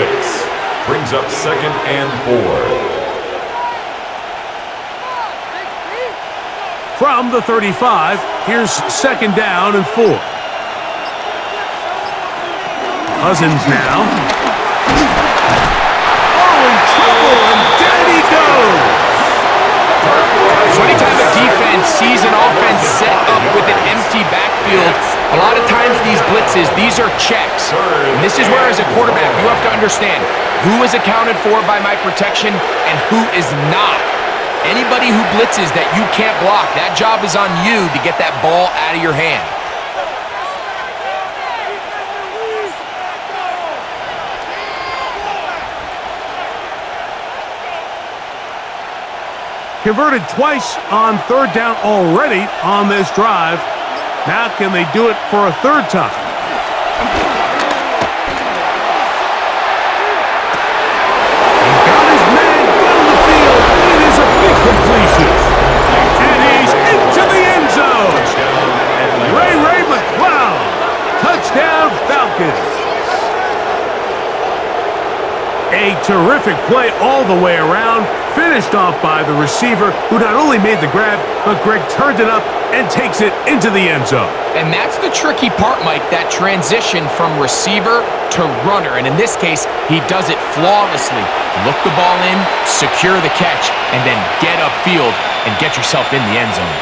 Speaker 2: Brings up 2nd and 4.
Speaker 1: From the 35, here's 2nd down and 4. Cousins now. Oh, in trouble, and down he goes.
Speaker 3: So anytime a defense sees an offense set up with an empty backfield, a lot of times these blitzes, these are checks. And this is where, as a quarterback, you have to understand who is accounted for by my protection and who is not. Anybody who blitzes that you can't block, that job is on you to get that ball out of your hand.
Speaker 1: Converted twice on 3rd down already on this drive. Now can they do it for a 3rd time? He's got his man down the field. It is a big completion. And he's into the end zone. Ray McCloud. Touchdown Falcons. A terrific play all the way around, finished off by the receiver, who not only made the grab, but Greg turned it up and takes it into the end zone.
Speaker 3: And that's the tricky part, Mike, that transition from receiver to runner. And in this case, he does it flawlessly. Look the ball in, secure the catch, and then get upfield and get yourself in the end zone.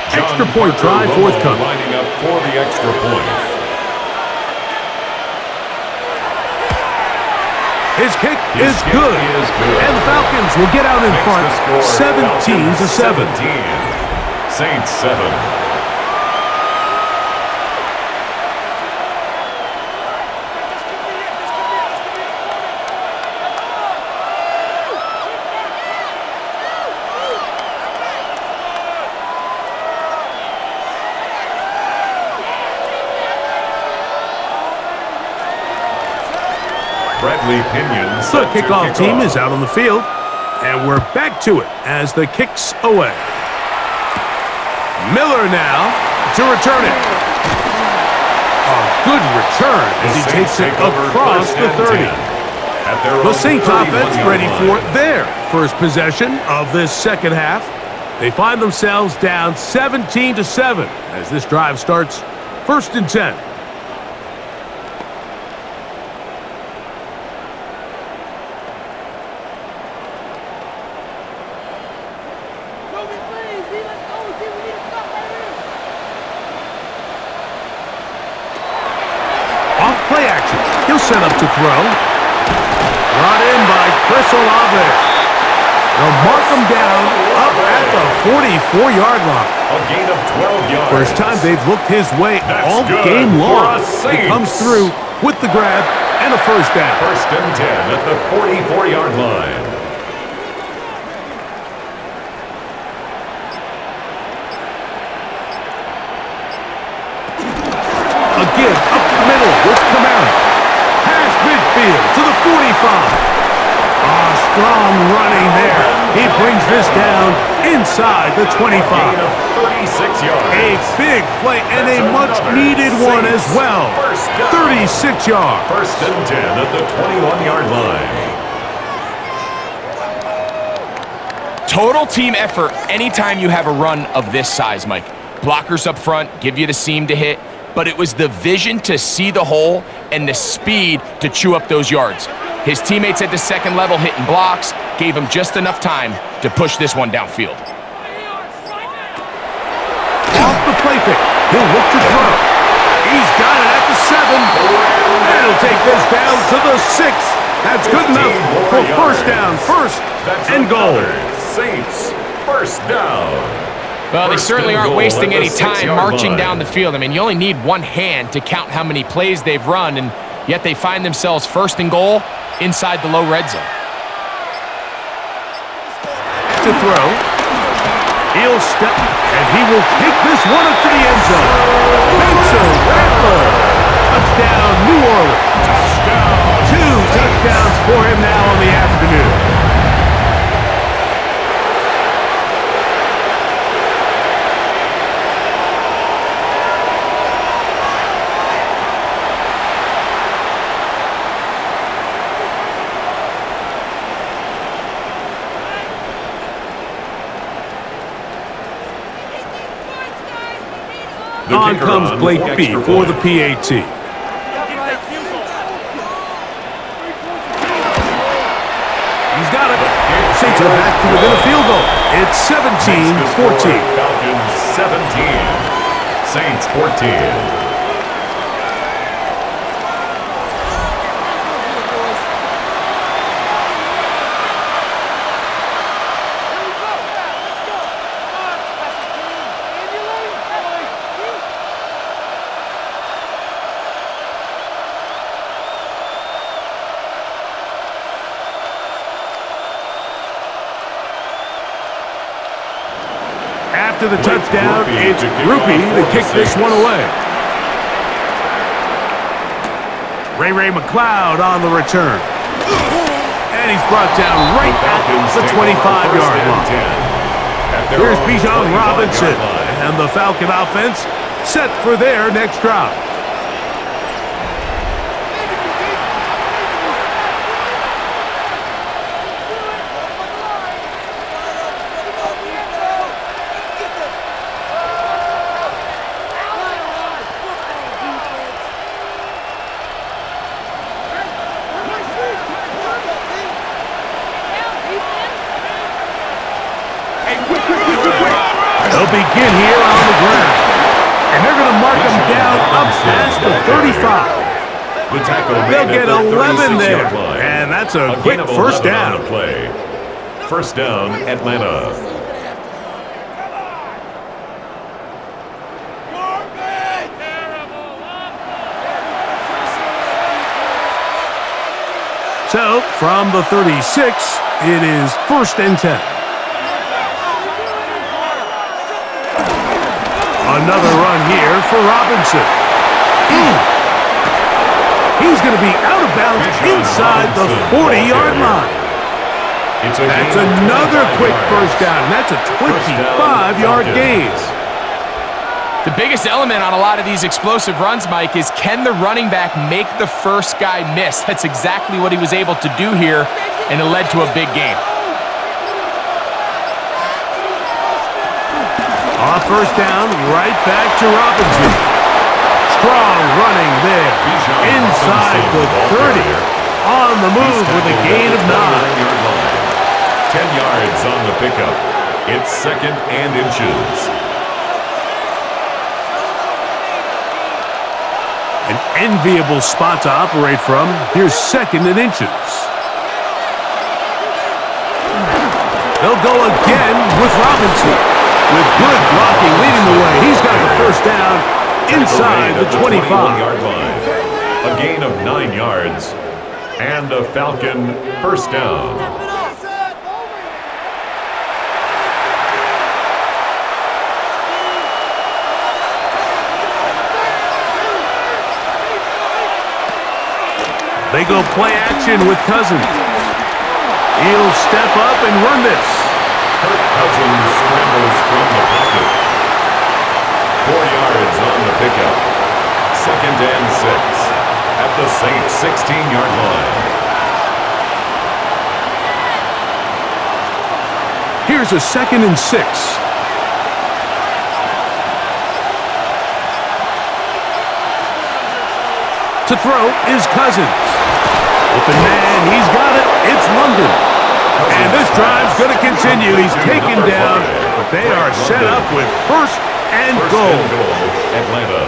Speaker 1: Extra point try forthcoming.
Speaker 2: Lining up for the extra point.
Speaker 1: His kick is good. And the Falcons will get out in front 17-7.
Speaker 2: Saints 7.
Speaker 1: The kickoff team is out on the field, and we're back to it as the kick's away. Miller now to return it. A good return as he takes it across the 30. The Saints offense ready for their first possession of this second half. They find themselves down 17-7 as this drive starts 1st and 10. Set up to throw. Brought in by Chris Olave. They'll mark him down up at the 44-yard line.
Speaker 2: A gain of 12 yards.
Speaker 1: First time they've looked his way all game long. He comes through with the grab and a first down.
Speaker 2: 1st and 10 at the 44-yard line.
Speaker 1: give up the middle with Kamara. Past midfield to the 45. Strong running there. He brings this down inside the 25.
Speaker 2: 36 yards.
Speaker 1: A big play and a much-needed one as well. 36 yards.
Speaker 2: First and 10 at the 21-yard line.
Speaker 3: Total team effort anytime you have a run of this size, Mike. Blockers up front give you the seam to hit, but it was the vision to see the hole and the speed to chew up those yards. His teammates at the second level hitting blocks gave him just enough time to push this one downfield.
Speaker 1: Off the play fake. He'll look to throw. He's got it at the 7. And he'll take this down to the 6. That's good enough for first down. First and goal.
Speaker 2: Saints, first down.
Speaker 3: Well, they certainly aren't wasting any time
Speaker 2: 6-yard
Speaker 3: marching
Speaker 2: line.
Speaker 3: down the field. I mean, you only need one hand to count how many plays they've run, and yet they find themselves first and goal inside the low red zone.
Speaker 1: To throw. He'll step, and he will take this one up to the end zone. Benson Rattler. Touchdown, New Orleans. Touchdown. 2 touchdowns for him now on the afternoon. On comes Blake B for the PAT. He's got it. Saints are back to within a field goal. It's 17-14.
Speaker 2: Falcons 17. Saints 14.
Speaker 1: After the touchdown, it's Rupi to kick this one away. Ray McLeod on the return. And he's brought down right at the 25-yard line. Here's Bijan Robinson, and the Falcon offense set for their next drive. They'll begin here on the ground. And they're going to mark them down up past the 35.
Speaker 2: The tackle
Speaker 1: They'll get 11 there.
Speaker 2: Line.
Speaker 1: And that's a quick first down.
Speaker 2: Play. First down, Atlanta.
Speaker 1: So, from the 36, it is first and 10. Another run here for Robinson. He's going to be out of bounds inside the 40-yard line. That's another quick first down. That's a 25-yard gain.
Speaker 3: The biggest element on a lot of these explosive runs, Mike, is can the running back make the first guy miss? That's exactly what he was able to do here, and it led to a big gain.
Speaker 1: On first down, right back to Robinson. Strong running there. Inside the 30. On the move with a gain of 9.
Speaker 2: 10 yards on the pickup. It's second and inches.
Speaker 1: An enviable spot to operate from. Here's second and inches. They'll go again with Robinson. With good blocking leading the way. He's got the first down inside the 25-yard
Speaker 2: line. A gain of 9 yards and a Falcon first down.
Speaker 1: They go play action with Cousins. He'll step up and run this.
Speaker 2: Kirk Cousins scrambles from the pocket. 4 yards on the pickup. 2nd and 6 at the Saints' 16-yard line.
Speaker 1: Here's a 2nd and 6. To throw is Cousins. Open man, he's got it. It's London. And this drive's going to continue. He's taken down, but they are set up with first and goal.
Speaker 2: Atlanta.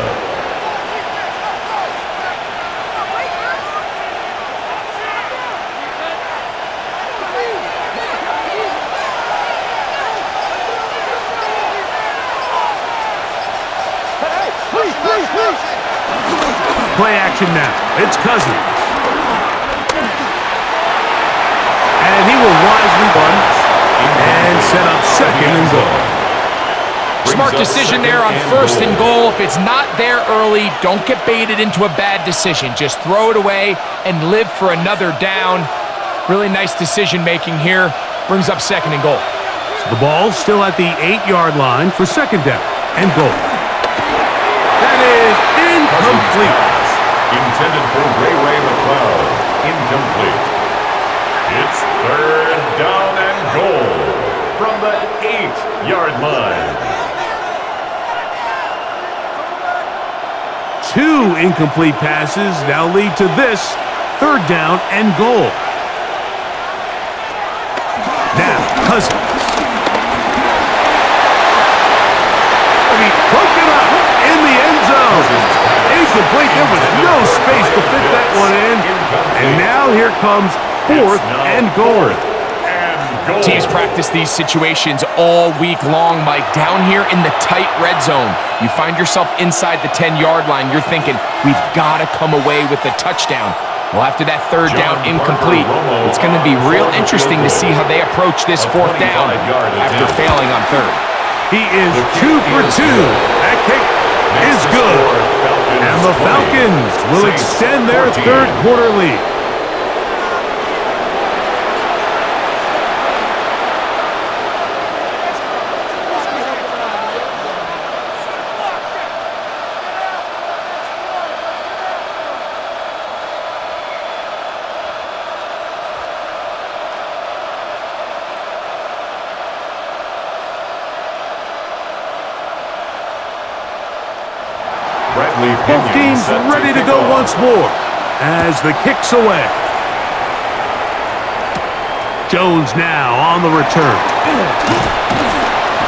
Speaker 1: Play action now. It's Cousins. And he will wisely run and set up 2nd and goal.
Speaker 3: Smart decision there on 1st and goal. If it's not there early, don't get baited into a bad decision. Just throw it away and live for another down. Really nice decision making here. Brings up 2nd and goal.
Speaker 1: So the ball's still at the 8-yard line for 2nd down and goal. That is incomplete.
Speaker 2: Intended for Ray McLeod. Incomplete. It's 3rd down and goal from the 8-yard line.
Speaker 1: 2 incomplete passes now lead to this 3rd down and goal. Now, Cousins. And he broke it up in the end zone. Incomplete. There was no space to fit that one in. And now here comes 4th and goal.
Speaker 3: Teams practice these situations all week long, Mike. Down here in the tight red zone, you find yourself inside the 10-yard line. You're thinking, we've got to come away with the touchdown. Well, after that 3rd down incomplete, it's going to be real interesting to see how they approach this 4th down after failing on 3rd.
Speaker 1: He is 2 for 2. That kick is good. And the Falcons will extend their 3rd quarter lead. Both teams ready to go once more as the kick's away. Jones now on the return.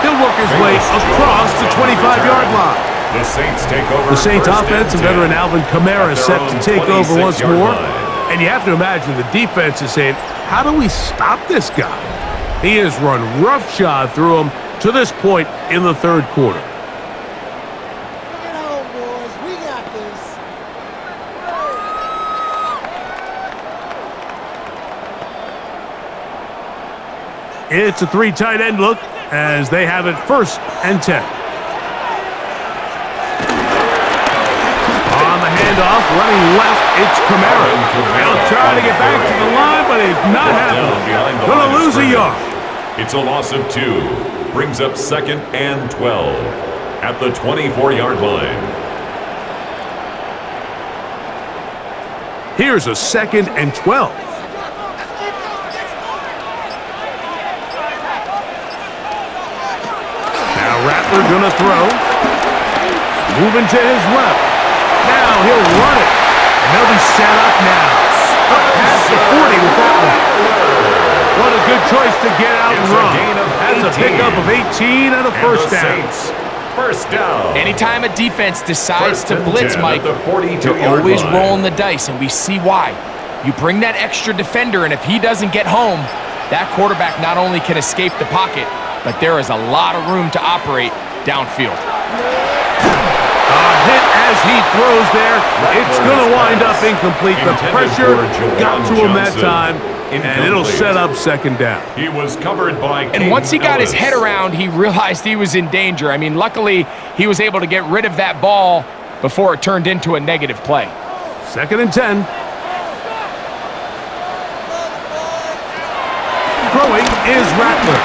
Speaker 1: He'll work his way across the 25-yard line.
Speaker 2: The Saints take over.
Speaker 1: The Saints offense and veteran Alvin Kamara set to take over once more. And you have to imagine the defense is saying, how do we stop this guy? He has run roughshod through him to this point in the 3rd quarter. It's a 3 tight end look as they have it 1st and 10. On the handoff, running left, it's Kamara. He'll try to get back to the line, but it's not happening. Gonna lose a yard.
Speaker 2: It's a loss of 2. Brings up 2nd and 12 at the 24-yard line.
Speaker 1: Here's a 2nd and 12. Rapper gonna throw. Moving to his left. Now he'll run it. And they'll be set up now. Up past the 40 with that one. What a good choice to get out and run. That's a pickup of 18 and a 1st down.
Speaker 2: 1st down.
Speaker 3: Anytime a defense decides to blitz, Mike, they're always rolling the dice, and we see why. You bring that extra defender, and if he doesn't get home, that quarterback not only can escape the pocket, but there is a lot of room to operate downfield.
Speaker 1: A hit as he throws there. It's going to wind up incomplete. The pressure got to him that time, and it'll set up 2nd down.
Speaker 2: He was covered by
Speaker 3: And once he got his head around, he realized he was in danger. I mean, luckily, he was able to get rid of that ball before it turned into a negative play.
Speaker 1: 2nd and 10. is Rattler.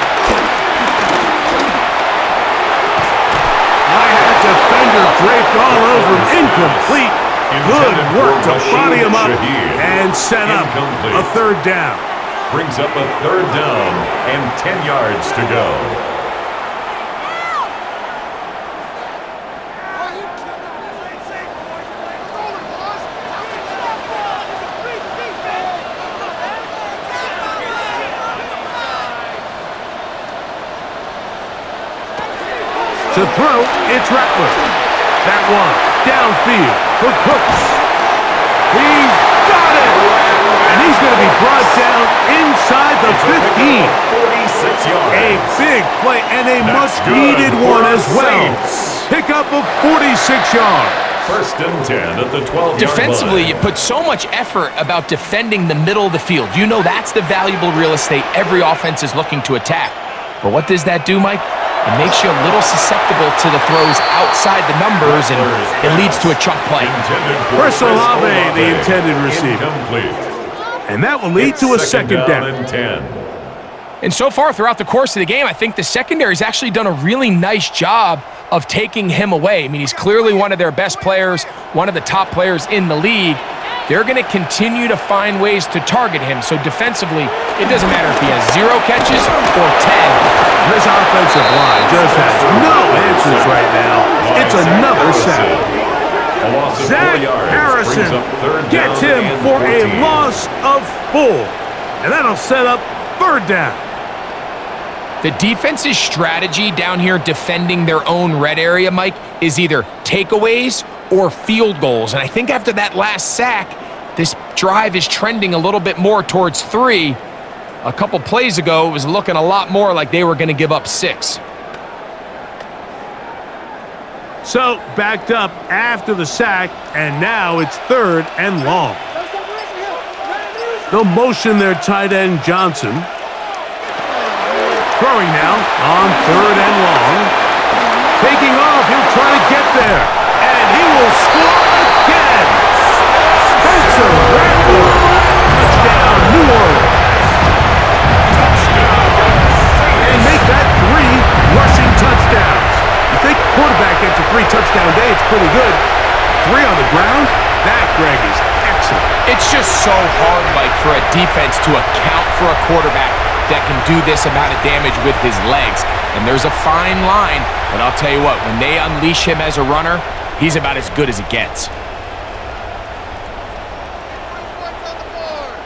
Speaker 1: Defender draped all over him. Incomplete. Good work to body him up and set up a third down.
Speaker 2: Brings up a third down and 10 yards to go.
Speaker 1: To throw, it's Rattler. That one, downfield for Cooks. He's got it! And he's going to be brought down inside the 15.
Speaker 2: 46 yards.
Speaker 1: A big play and a much-needed one as well. Pick up of 46 yards.
Speaker 2: First and 10 at the 12-yard line.
Speaker 3: Defensively, you put so much effort about defending the middle of the field. You know that's the valuable real estate every offense is looking to attack. But what does that do, Mike? It makes you a little susceptible to the throws outside the numbers, and it leads to a chunk play.
Speaker 1: Chris Olave, the intended receiver. And that will lead to a second down.
Speaker 2: And 10.
Speaker 3: And so far throughout the course of the game, I think the secondary's actually done a really nice job of taking him away. I mean, he's clearly one of their best players, one of the top players in the league. They're going to continue to find ways to target him. So defensively, it doesn't matter if he has 0 catches or 10.
Speaker 1: This offensive line just has no answers right now. It's another sack. Zach Harrison gets him for a loss of 4. And that'll set up third down.
Speaker 3: The defense's strategy down here defending their own red area, Mike, is either takeaways or field goals. And I think after that last sack, this drive is trending a little bit more towards 3. A couple plays ago, it was looking a lot more like they were going to give up 6.
Speaker 1: So, backed up after the sack, and now it's third and long. They'll motion their tight end, Johnson. Throwing now on third and long. Taking off, he'll try to get there. And he will score again. Spencer Rattler. Touchdown, New Orleans. And make that 3 rushing touchdowns. You think quarterback gets a 3-touchdown day, it's pretty good. 3 on the ground? That, Greg, is excellent.
Speaker 3: It's just so hard, Mike, for a defense to account for a quarterback that can do this amount of damage with his legs. And there's a fine line, but I'll tell you what, when they unleash him as a runner, he's about as good as it gets.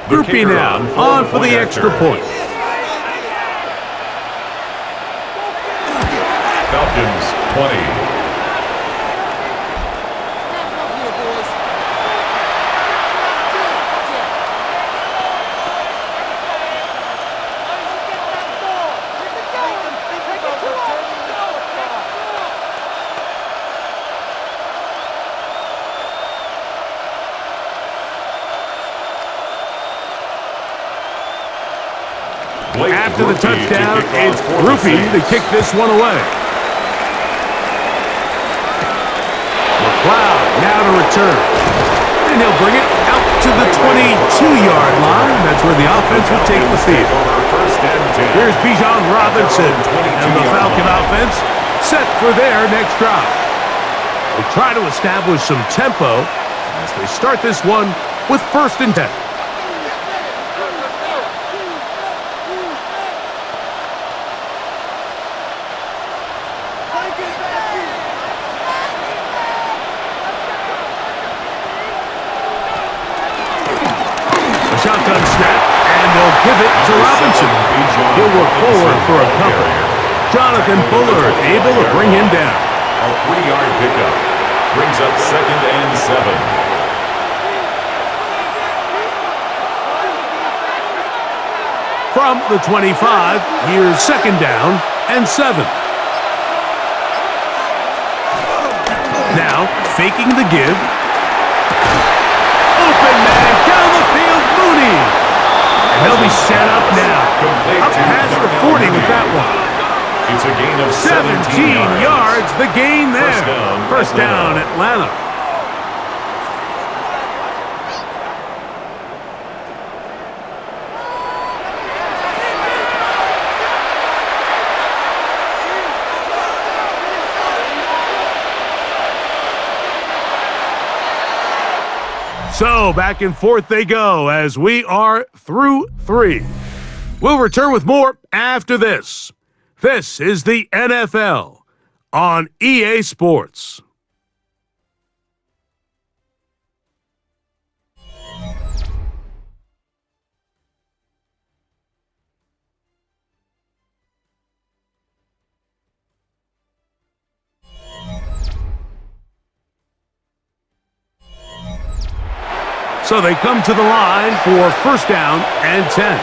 Speaker 1: Groupie now, on for the extra point.
Speaker 2: Falcons 20.
Speaker 1: After the touchdown, it's Groupie to kick this one away. McLeod now to return. And he'll bring it out to the 22-yard line. That's where the offense will take the field. Here's Bijan Robinson and the Falcon offense set for their next drive. They try to establish some tempo as they start this one with 1st and 10. Shotgun snap, and they'll give it to Robinson. He'll work forward for a couple. Jonathan Bullard able to bring him down.
Speaker 2: A 3-yard pickup brings up 2nd and 7.
Speaker 1: From the 25, here's 2nd down and 7. Now, faking the give. Open man, down the field, Mooney. And they'll be set up now. Up past the 40 with that one.
Speaker 2: It's a gain of
Speaker 1: 17 yards, the gain there. First down, Atlanta. So back and forth they go as we are through 3. We'll return with more after this. This is the NFL on EA Sports. So they come to the line for first down and 10.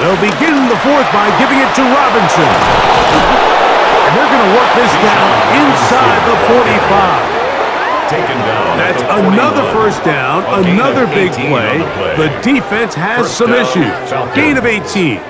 Speaker 1: They'll begin the fourth by giving it to Robinson. And they're going to work this down inside the 45.
Speaker 2: Taken down.
Speaker 1: That's
Speaker 2: at the
Speaker 1: another
Speaker 2: 41.
Speaker 1: first down,
Speaker 2: A gain
Speaker 1: another
Speaker 2: of
Speaker 1: big
Speaker 2: 18
Speaker 1: play.
Speaker 2: on the play.
Speaker 1: The defense has
Speaker 2: First
Speaker 1: some
Speaker 2: down,
Speaker 1: issues.
Speaker 2: Falcons.
Speaker 1: Gain of 18.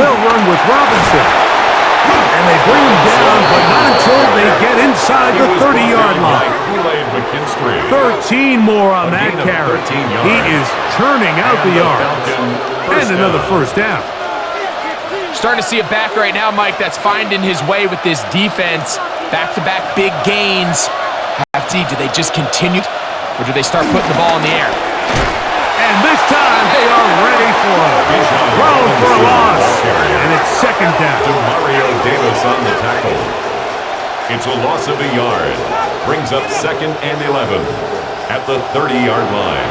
Speaker 1: They'll run with Robinson. And they bring him down, but not until they get inside the 30-yard line. 13 more on that carry. He is churning out the yards. And another first down.
Speaker 3: Starting to see it back right now, Mike, that's finding his way with this defense. Back-to-back big gains. Do they just continue, or do they start putting the ball in the air?
Speaker 1: And this time they are ready for it. Thrown for a loss. And it's second down.
Speaker 2: Mario Davis on the tackle. It's a loss of a yard. Brings up second and 11 at the 30-yard line.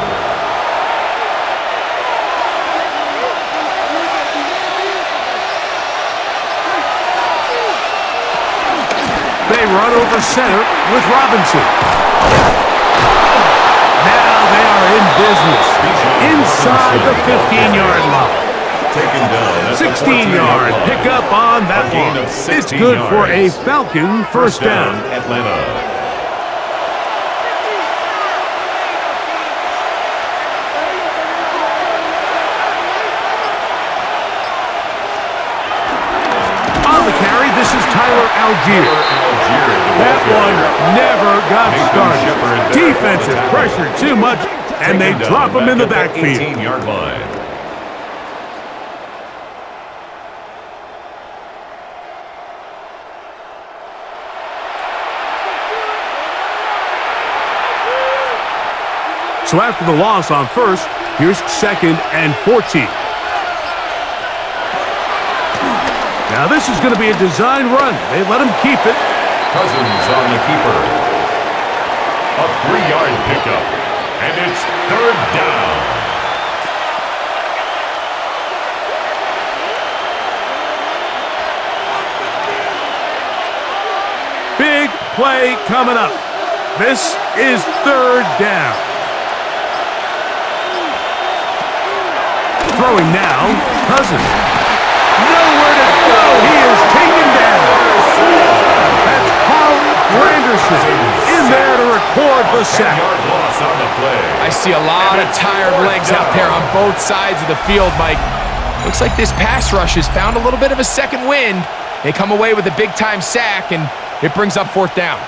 Speaker 1: They run over center with Robinson. Now they are in business. Inside the 15-yard line.
Speaker 2: Taken down.
Speaker 1: 16-yard pickup on that one. It's good for a Falcon first down.
Speaker 2: Atlanta.
Speaker 1: On the carry, this is Tyler Algier. That one never got started. Defensive pressure too much, and they drop him in the backfield.
Speaker 2: 18-yard line.
Speaker 1: So after the loss on first, here's second and 14. Now this is going to be a design run. They let him keep it.
Speaker 2: Cousins on the keeper. A 3-yard pickup. And it's third down.
Speaker 1: Big play coming up. This is third down. Throwing now, Cousins. Nowhere to go. He is taken down. That's Paul Granderson in there to record the sack.
Speaker 2: 10-yard loss on the play.
Speaker 3: I see a lot of tired legs out there on both sides of the field, Mike. Looks like this pass rush has found a little bit of a second wind. They come away with a big-time sack, and it brings up fourth down.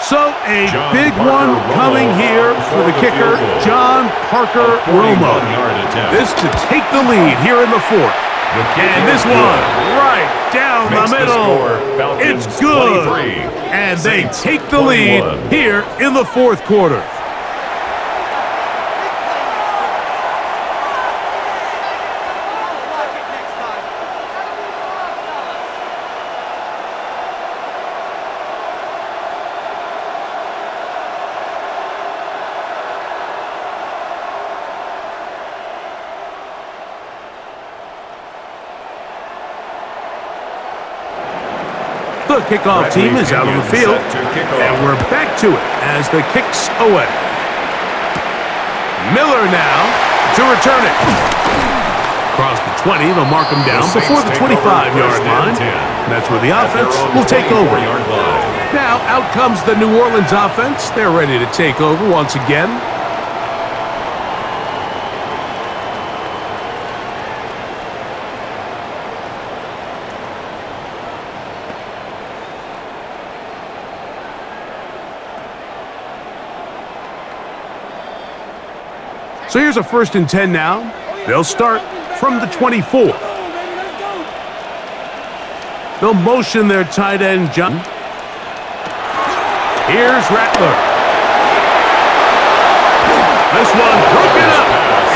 Speaker 1: So a big one coming here for the kicker, John Parker Romo. This to take the lead here in the fourth. And this one right down the middle. It's good. And they take the lead here in the fourth quarter. The kickoff team is out on the field, and we're back to it as the kick's away. Miller now to return it. Across the 20, they'll mark him down before the 25-yard line. And that's where the offense will take over. Now, out comes the New Orleans offense. They're ready to take over once again. So here's a 1st and 10 now. They'll start from the 24. They'll motion their tight end, John. Here's Rattler. This one broken up.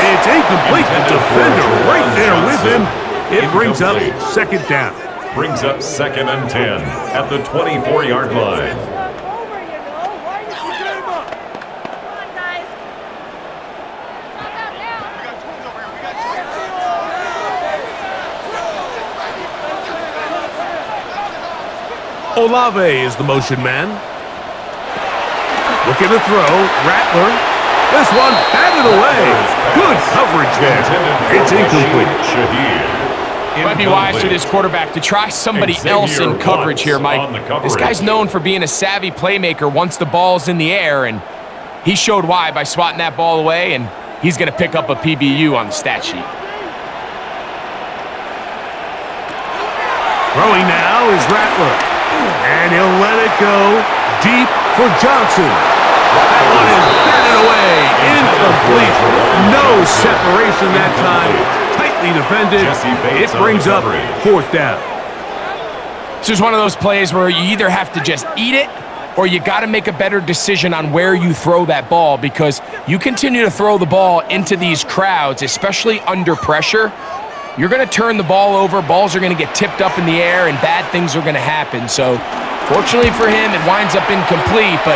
Speaker 1: It's incomplete. The defender right there with him. It brings up 2nd down.
Speaker 2: Brings up 2nd and 10 at the 24-yard line.
Speaker 1: Olave is the motion man. Looking to throw. Rattler. This one batted away. Good coverage there. It's incomplete.
Speaker 3: Might be wise for this quarterback to try somebody else in coverage here, Mike. This guy's known for being a savvy playmaker once the ball's in the air, and he showed why by swatting that ball away, and he's going to pick up a PBU on the stat sheet.
Speaker 1: Throwing now is Rattler. And he'll let it go deep for Johnson. That one is batted away. Incomplete. No separation that time. Tightly defended. It brings up 4th down.
Speaker 3: This is one of those plays where you either have to just eat it or you got to make a better decision on where you throw that ball, because you continue to throw the ball into these crowds, especially under pressure, you're going to turn the ball over, balls are going to get tipped up in the air, and bad things are going to happen. So, fortunately for him, it winds up incomplete, but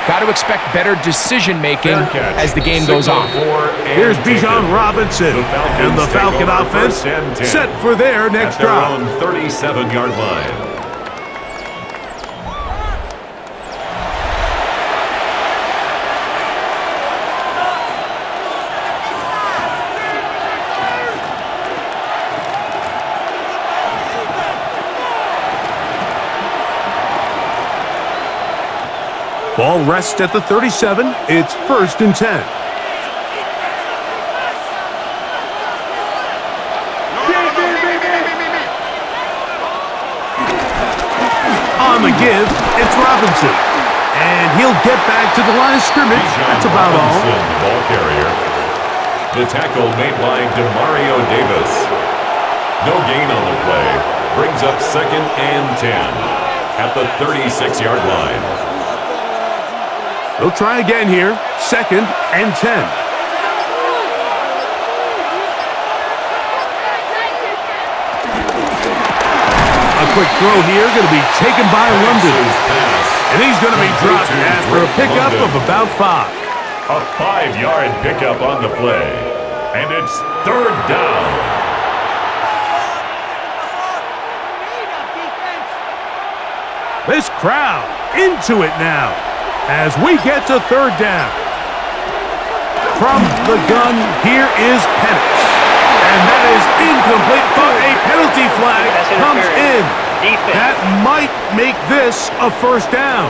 Speaker 3: got to expect better decision-making as the game goes on.
Speaker 1: Here's Bijan Robinson, and the Falcon offense set for their next drive.
Speaker 2: At their own 37-yard line.
Speaker 1: Ball rests at the 37. It's 1st and 10. On the give, it's Robinson. And he'll get back to the line of scrimmage. That's about all.
Speaker 2: The ball carrier. The tackle made by Demario Davis. No gain on the play. Brings up 2nd and 10 at the 36-yard line.
Speaker 1: They'll try again here. 2nd and 10. A quick throw here, going to be taken by London. And he's going to be dropped after a pickup of about 5.
Speaker 2: A 5-yard pickup on the play. And it's 3rd down.
Speaker 1: This crowd into it now as we get to 3rd down. From the gun, here is Penix. And that is incomplete, but a penalty flag comes in. That might make this a 1st down.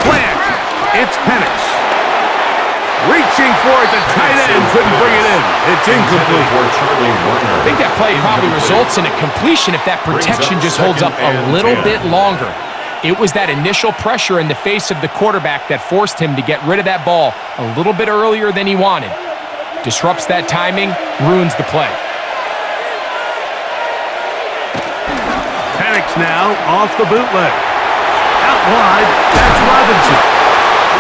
Speaker 1: Plant. It's Penix. Reaching for it, the tight end couldn't bring it in. It's incomplete.
Speaker 3: I think that play probably results in a completion if that protection just holds up a little bit longer. It was that initial pressure in the face of the quarterback that forced him to get rid of that ball a little bit earlier than he wanted. Disrupts that timing, ruins the play.
Speaker 1: Penix now off the bootleg. Out wide, that's Robinson.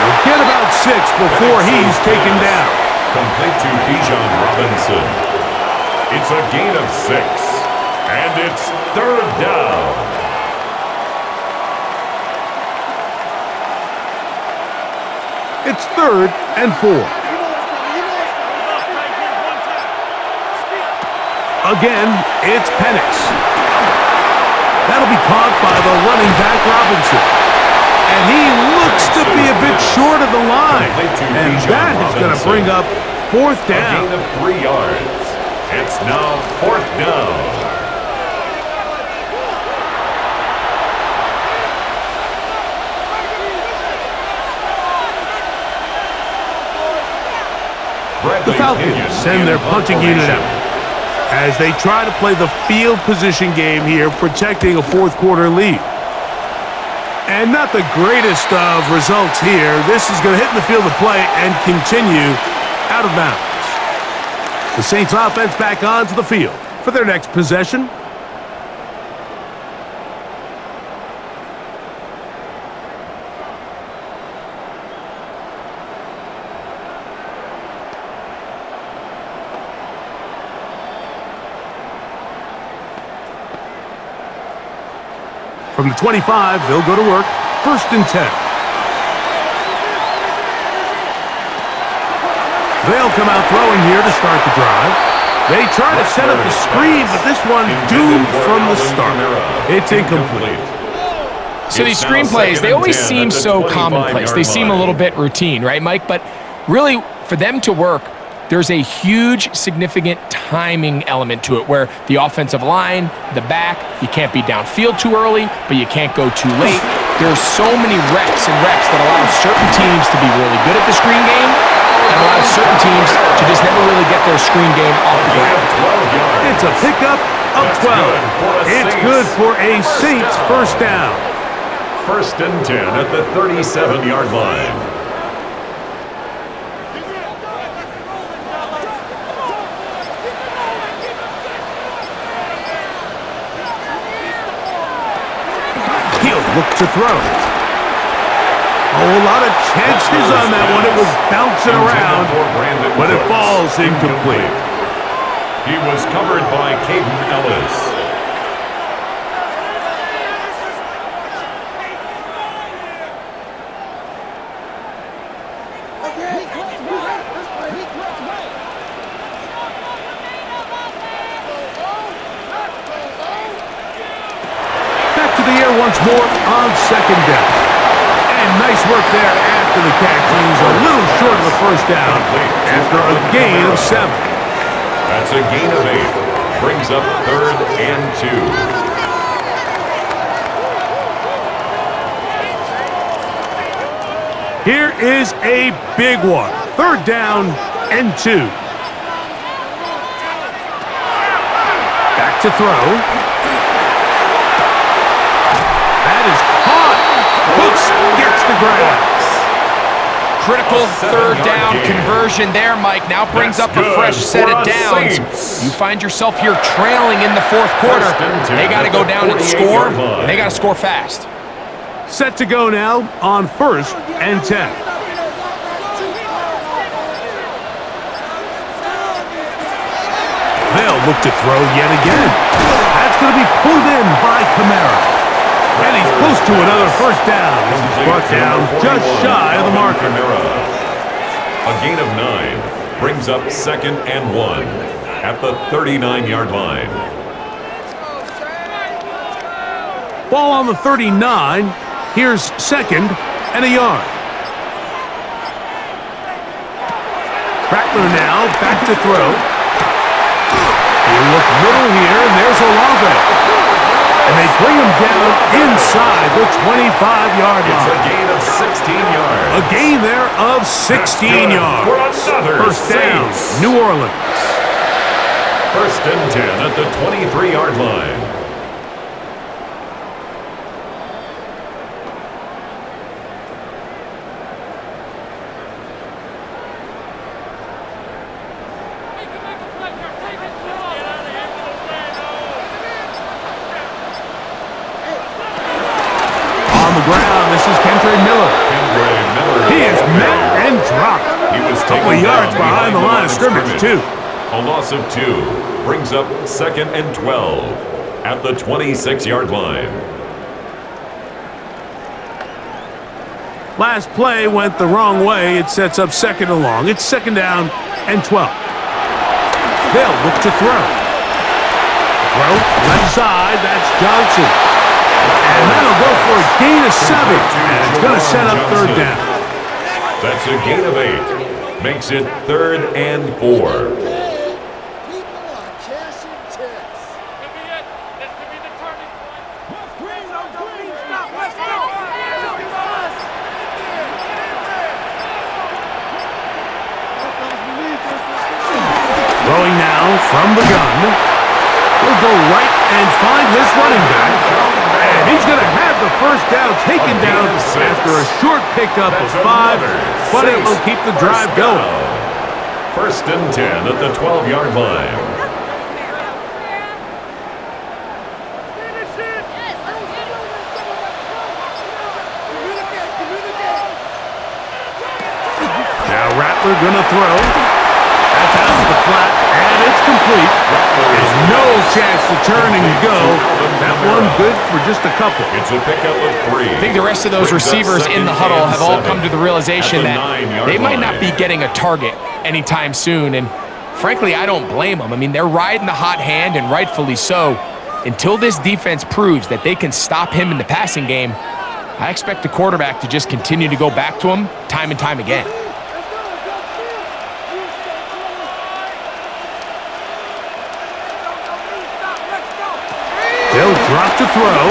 Speaker 1: We'll get about 6 before he's taken down.
Speaker 2: Complete to Bijan Robinson. It's a gain of 6. And it's 3rd down.
Speaker 1: It's 3rd and 4. Again, it's Penix. That'll be caught by the running back Robinson. And he looks to be a bit short of the line. And that is going to bring up 4th down.
Speaker 2: A gain of 3 yards. It's now 4th down.
Speaker 1: The Falcons send their punting unit out as they try to play the field position game here, protecting a 4th quarter lead. And not the greatest of results here. This is going to hit in the field of play and continue out of bounds. The Saints offense back onto the field for their next possession. From the 25, they'll go to work. 1st and 10. They'll come out throwing here to start the drive. They try to set up the screen, but this one doomed from the start. It's incomplete.
Speaker 3: So these screenplays, they always seem so commonplace. They seem a little bit routine, right, Mike? But really, for them to work, there's a huge, significant timing element to it where the offensive line, the back, you can't be downfield too early, but you can't go too late. There's so many reps and reps that allow certain teams to be really good at the screen game and allow certain teams to just never really get their screen game off the ground.
Speaker 1: It's a pickup of 12. It's good for a Saints 1st down.
Speaker 2: 1st and 10 at the 37-yard line.
Speaker 1: Look to throw. A whole lot of chances on that one. It was bouncing around, but it falls incomplete.
Speaker 2: He was covered by Caden Ellis.
Speaker 1: Once more on 2nd down. And nice work there after the catch. He's a little short of the 1st down after a gain of 7.
Speaker 2: That's a gain of 8. Brings up 3rd and 2.
Speaker 1: Here is a big one. 3rd down and 2. Back to throw. Gets the grabs.
Speaker 3: Critical 3rd down conversion there, Mike. Now brings up a fresh set of downs. You find yourself here trailing in the 4th quarter. They got to go down and score, and they got to score fast.
Speaker 1: Set to go now on 1st and 10. They'll look to throw yet again. That's going to be pulled in by Kamara. And he's close to another 1st down. He's brought down just shy of the marker.
Speaker 2: A gain of 9 brings up 2nd and 1 at the 39-yard line.
Speaker 1: Ball on the 39. Here's 2nd and a yard. Rattler now back to throw. He'll look middle here, and there's Olave. And they bring him down inside the 25-yard line.
Speaker 2: It's a gain of 16 yards.
Speaker 1: A gain there of 16 yards. 1st down, New Orleans.
Speaker 2: 1st and 10 at the 23-yard line.
Speaker 1: This is Kendra Miller. He is met and dropped.
Speaker 2: He was
Speaker 1: a couple of yards behind the line of scrimmage, too.
Speaker 2: A loss of 2 brings up 2nd and 12 at the 26-yard line.
Speaker 1: Last play went the wrong way. It sets up second and long. It's second down and 12. They'll look to throw. Throw left side. That's Johnson. And that'll go for a gain of 7. And it's going to set up third down.
Speaker 2: That's a gain of 8. Makes it 3rd and 4.
Speaker 1: Throwing now from the gun. He'll go right and find his running back. And he's going to have the first down taken down after a short pickup of 5. But it will keep the drive going.
Speaker 2: 1st and 10 at the 12-yard line.
Speaker 1: Now Rattler going to throw. That's out to the flat, and it's complete. There's no chance to turn and go. That one good for just a couple.
Speaker 2: It's a pickup of 3.
Speaker 3: I think the rest of those receivers in the huddle have all come to the realization that they might not be getting a target anytime soon, and frankly, I don't blame them. I mean, they're riding the hot hand, and rightfully so. Until this defense proves that they can stop him in the passing game, I expect the quarterback to just continue to go back to him time and time again.
Speaker 1: They'll drop to throw.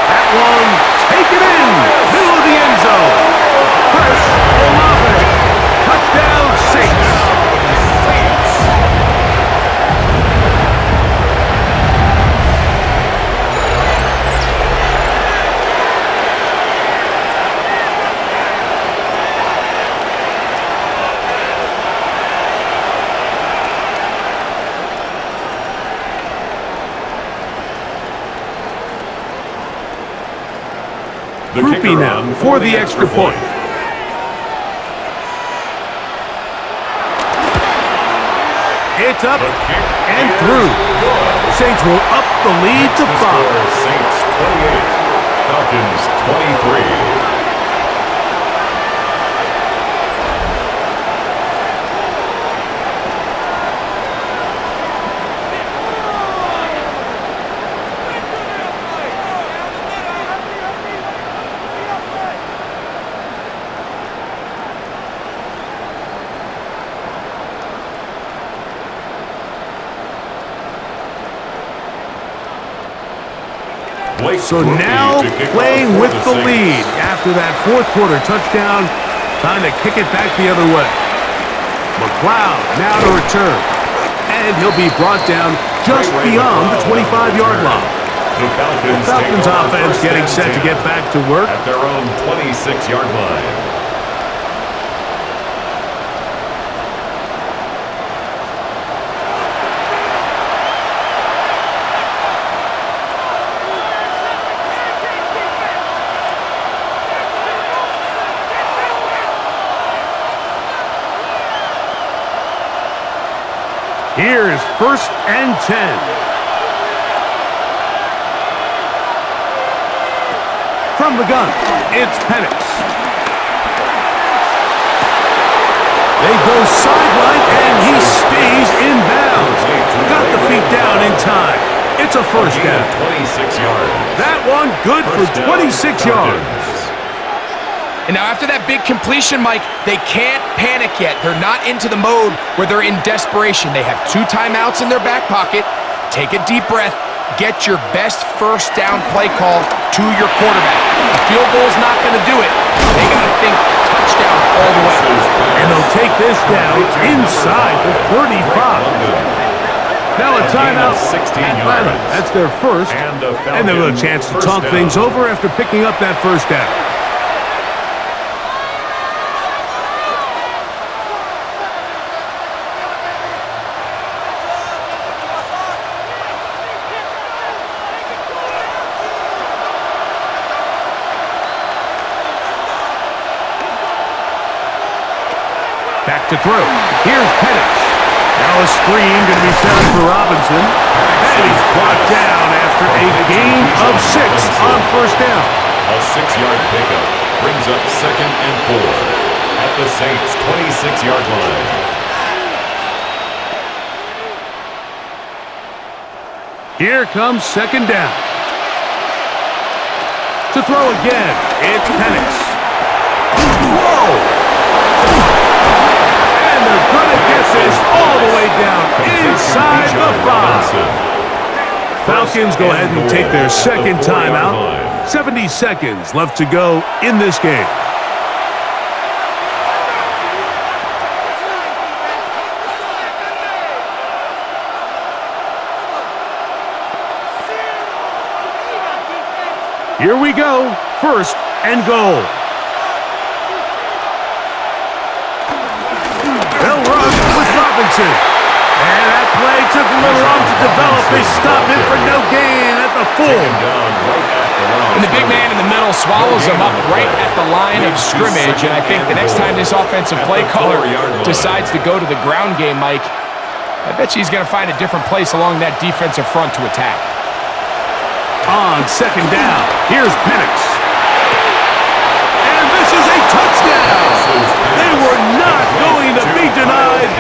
Speaker 1: That one, take it in. Middle of the end zone. Chris Olave. Touchdown, Saints. Groupie now for the extra point. It's up and through. Saints will up the lead to 5.
Speaker 2: Saints 28, Falcons 23.
Speaker 1: So now playing with the lead after that fourth quarter touchdown, time to kick it back the other way. McLeod now to return, and he'll be brought down just beyond the 25-yard line.
Speaker 2: The
Speaker 1: Falcons offense getting set to get back to work
Speaker 2: at their own 26-yard line.
Speaker 1: Here's 1st and 10. From the gun, it's Penix. They go sideline, and he stays in bounds. Got the feet down in time. It's a first down.
Speaker 2: 26 yards.
Speaker 1: That one good for 26 yards.
Speaker 3: And now after that big completion, Mike, they can't panic yet. They're not into the mode where they're in desperation. They have 2 timeouts in their back pocket. Take a deep breath. Get your best first down play call to your quarterback. A field goal's not going to do it. They got to think touchdown all the way.
Speaker 1: And they'll take this down inside the 35. Now a timeout.
Speaker 2: 16 yards.
Speaker 1: That's their first. And they'll have a chance to talk things over after picking up that first down. Back to throw. Here's Penix. Now a screen going to be set up for Robinson. And he's brought down after a gain of 6 on first down.
Speaker 2: A 6-yard pickup brings up 2nd and 4 at the Saints' 26-yard line.
Speaker 1: Here comes 2nd down. To throw again, it's Penix. Whoa! And they're going to get this all the way down inside the 5. Falcons go ahead and take their 2nd timeout. 70 seconds left to go in this game. Here we go, 1st and goal. They'll run with Robinson. And that play took a little long to develop. They stop it for no gain at the 4.
Speaker 3: And the big man in the middle swallows him up right at the line of scrimmage. And I think the next time this offensive play caller decides to go to the ground game, Mike, I bet you he's going to find a different place along that defensive front to attack.
Speaker 1: On 2nd down, here's Penix. And this is a touchdown! They were not going to be denied,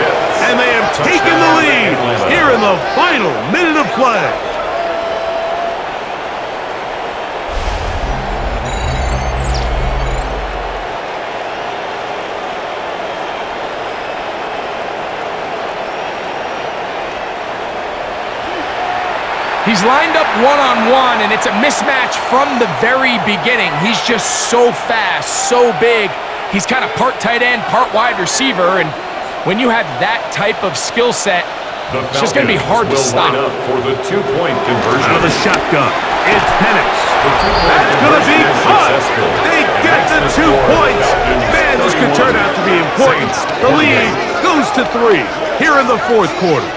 Speaker 1: and they have taken the lead here in the final minute of play.
Speaker 3: He's lined up one-on-one, and it's a mismatch from the very beginning. He's just so fast, so big. He's kind of part tight end, part wide receiver, and when you have that type of skill set, it's just going to be hard to stop.
Speaker 2: Up for the 2-point conversion.
Speaker 1: Out of the shotgun, it's Penix. That's going to be caught. They get the 2 points. Man, this could turn out to be important. The lead goes to 3 here in the 4th quarter.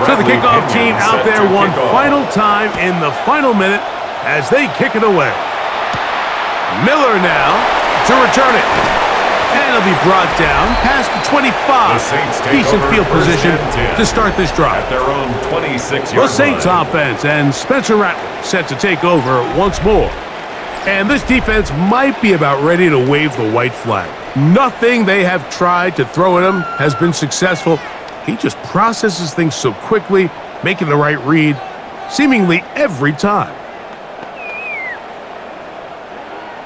Speaker 1: So the kickoff team out there one final time in the final minute as they kick it away. Miller now to return it. And it'll be brought down past the 25. Decent field position to start this drive.
Speaker 2: At their own 26-yard
Speaker 1: The Saints offense and Spencer Rattler set to take over once more. And this defense might be about ready to wave the white flag. Nothing they have tried to throw at him has been successful. He just processes things so quickly, making the right read, seemingly every time.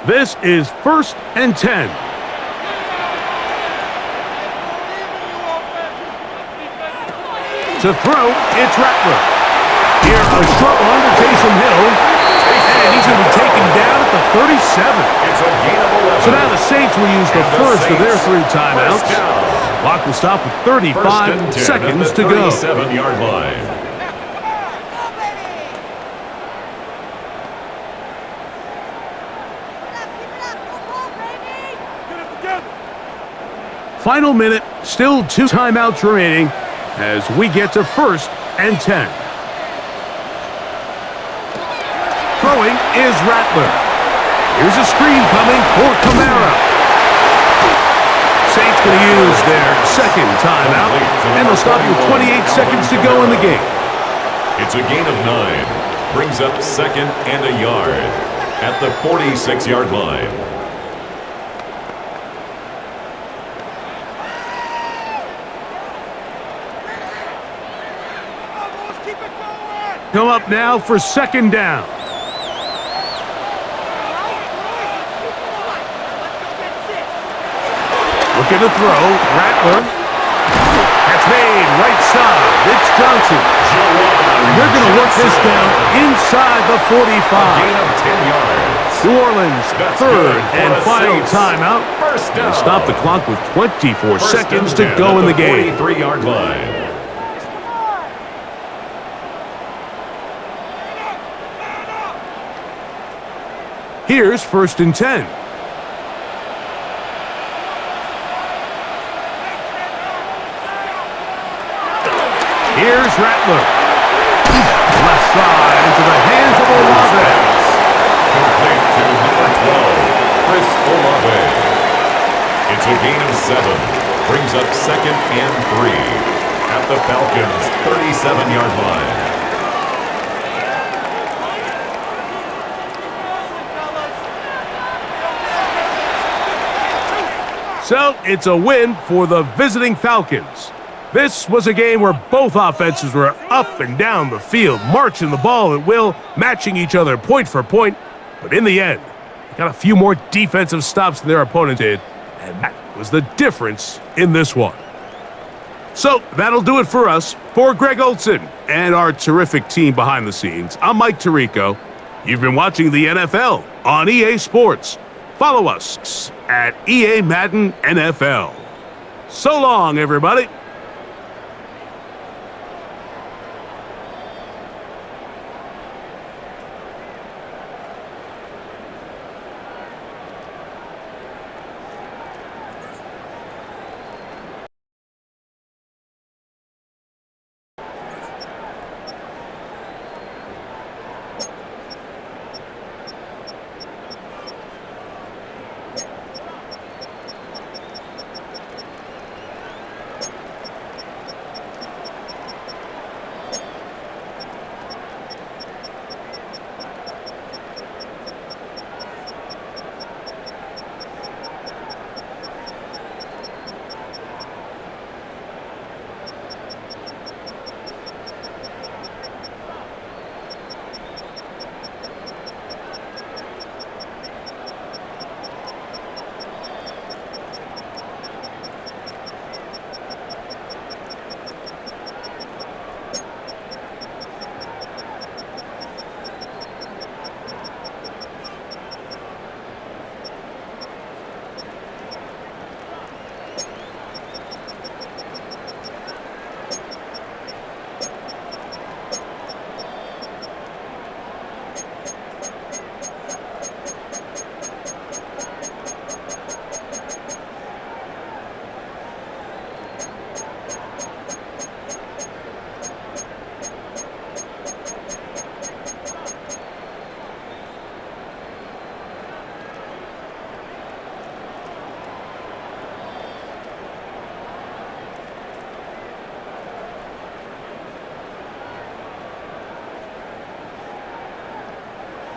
Speaker 1: This is 1st and 10. To throw, it's Rattler. Here, a short one to Taysom Hill. And he's going to be taken down at the 37.
Speaker 2: It's a gain of 11.
Speaker 1: So now the Saints will use the first of their 3 timeouts. Clock will stop with 35 seconds to go.
Speaker 2: 37-yard line.
Speaker 1: Final minute, still 2 timeouts remaining as we get to 1st and 10. Throwing is Rattler. Here's a screen coming for Kamara. Saints going to use their 2nd timeout, and they'll stop with 28 seconds to go in the game.
Speaker 2: It's a gain of 9. Brings up 2nd and a yard at the 46-yard line.
Speaker 1: Come up now for 2nd down. Looking to throw, Rattler. That's made. fade right side. It's Johnson. And they're going to work this down inside the 45.
Speaker 2: Gain of 10 yards.
Speaker 1: New Orleans,
Speaker 2: That's
Speaker 1: third
Speaker 2: good for
Speaker 1: and
Speaker 2: the
Speaker 1: final
Speaker 2: Saints.
Speaker 1: timeout.
Speaker 2: First down.
Speaker 1: They stop the clock with 24
Speaker 2: First
Speaker 1: seconds
Speaker 2: and
Speaker 1: to
Speaker 2: 10
Speaker 1: go
Speaker 2: at
Speaker 1: in the game.
Speaker 2: 43-yard line.
Speaker 1: Here's 1st and 10. Here's Rattler. Left side into the hands of Olave.
Speaker 2: Complete to number 12, Chris Olave. It's a gain of 7. Brings up 2nd and 3 at the Falcons' 37-yard line.
Speaker 1: So it's a win for the visiting Falcons. This was a game where both offenses were up and down the field, marching the ball at will, matching each other point for point. But in the end, they got a few more defensive stops than their opponent did, and that was the difference in this one. So that'll do it for us. For Greg Olson and our terrific team behind the scenes, I'm Mike Tirico. You've been watching the NFL on EA Sports. Follow us at EA Madden NFL. So long, everybody.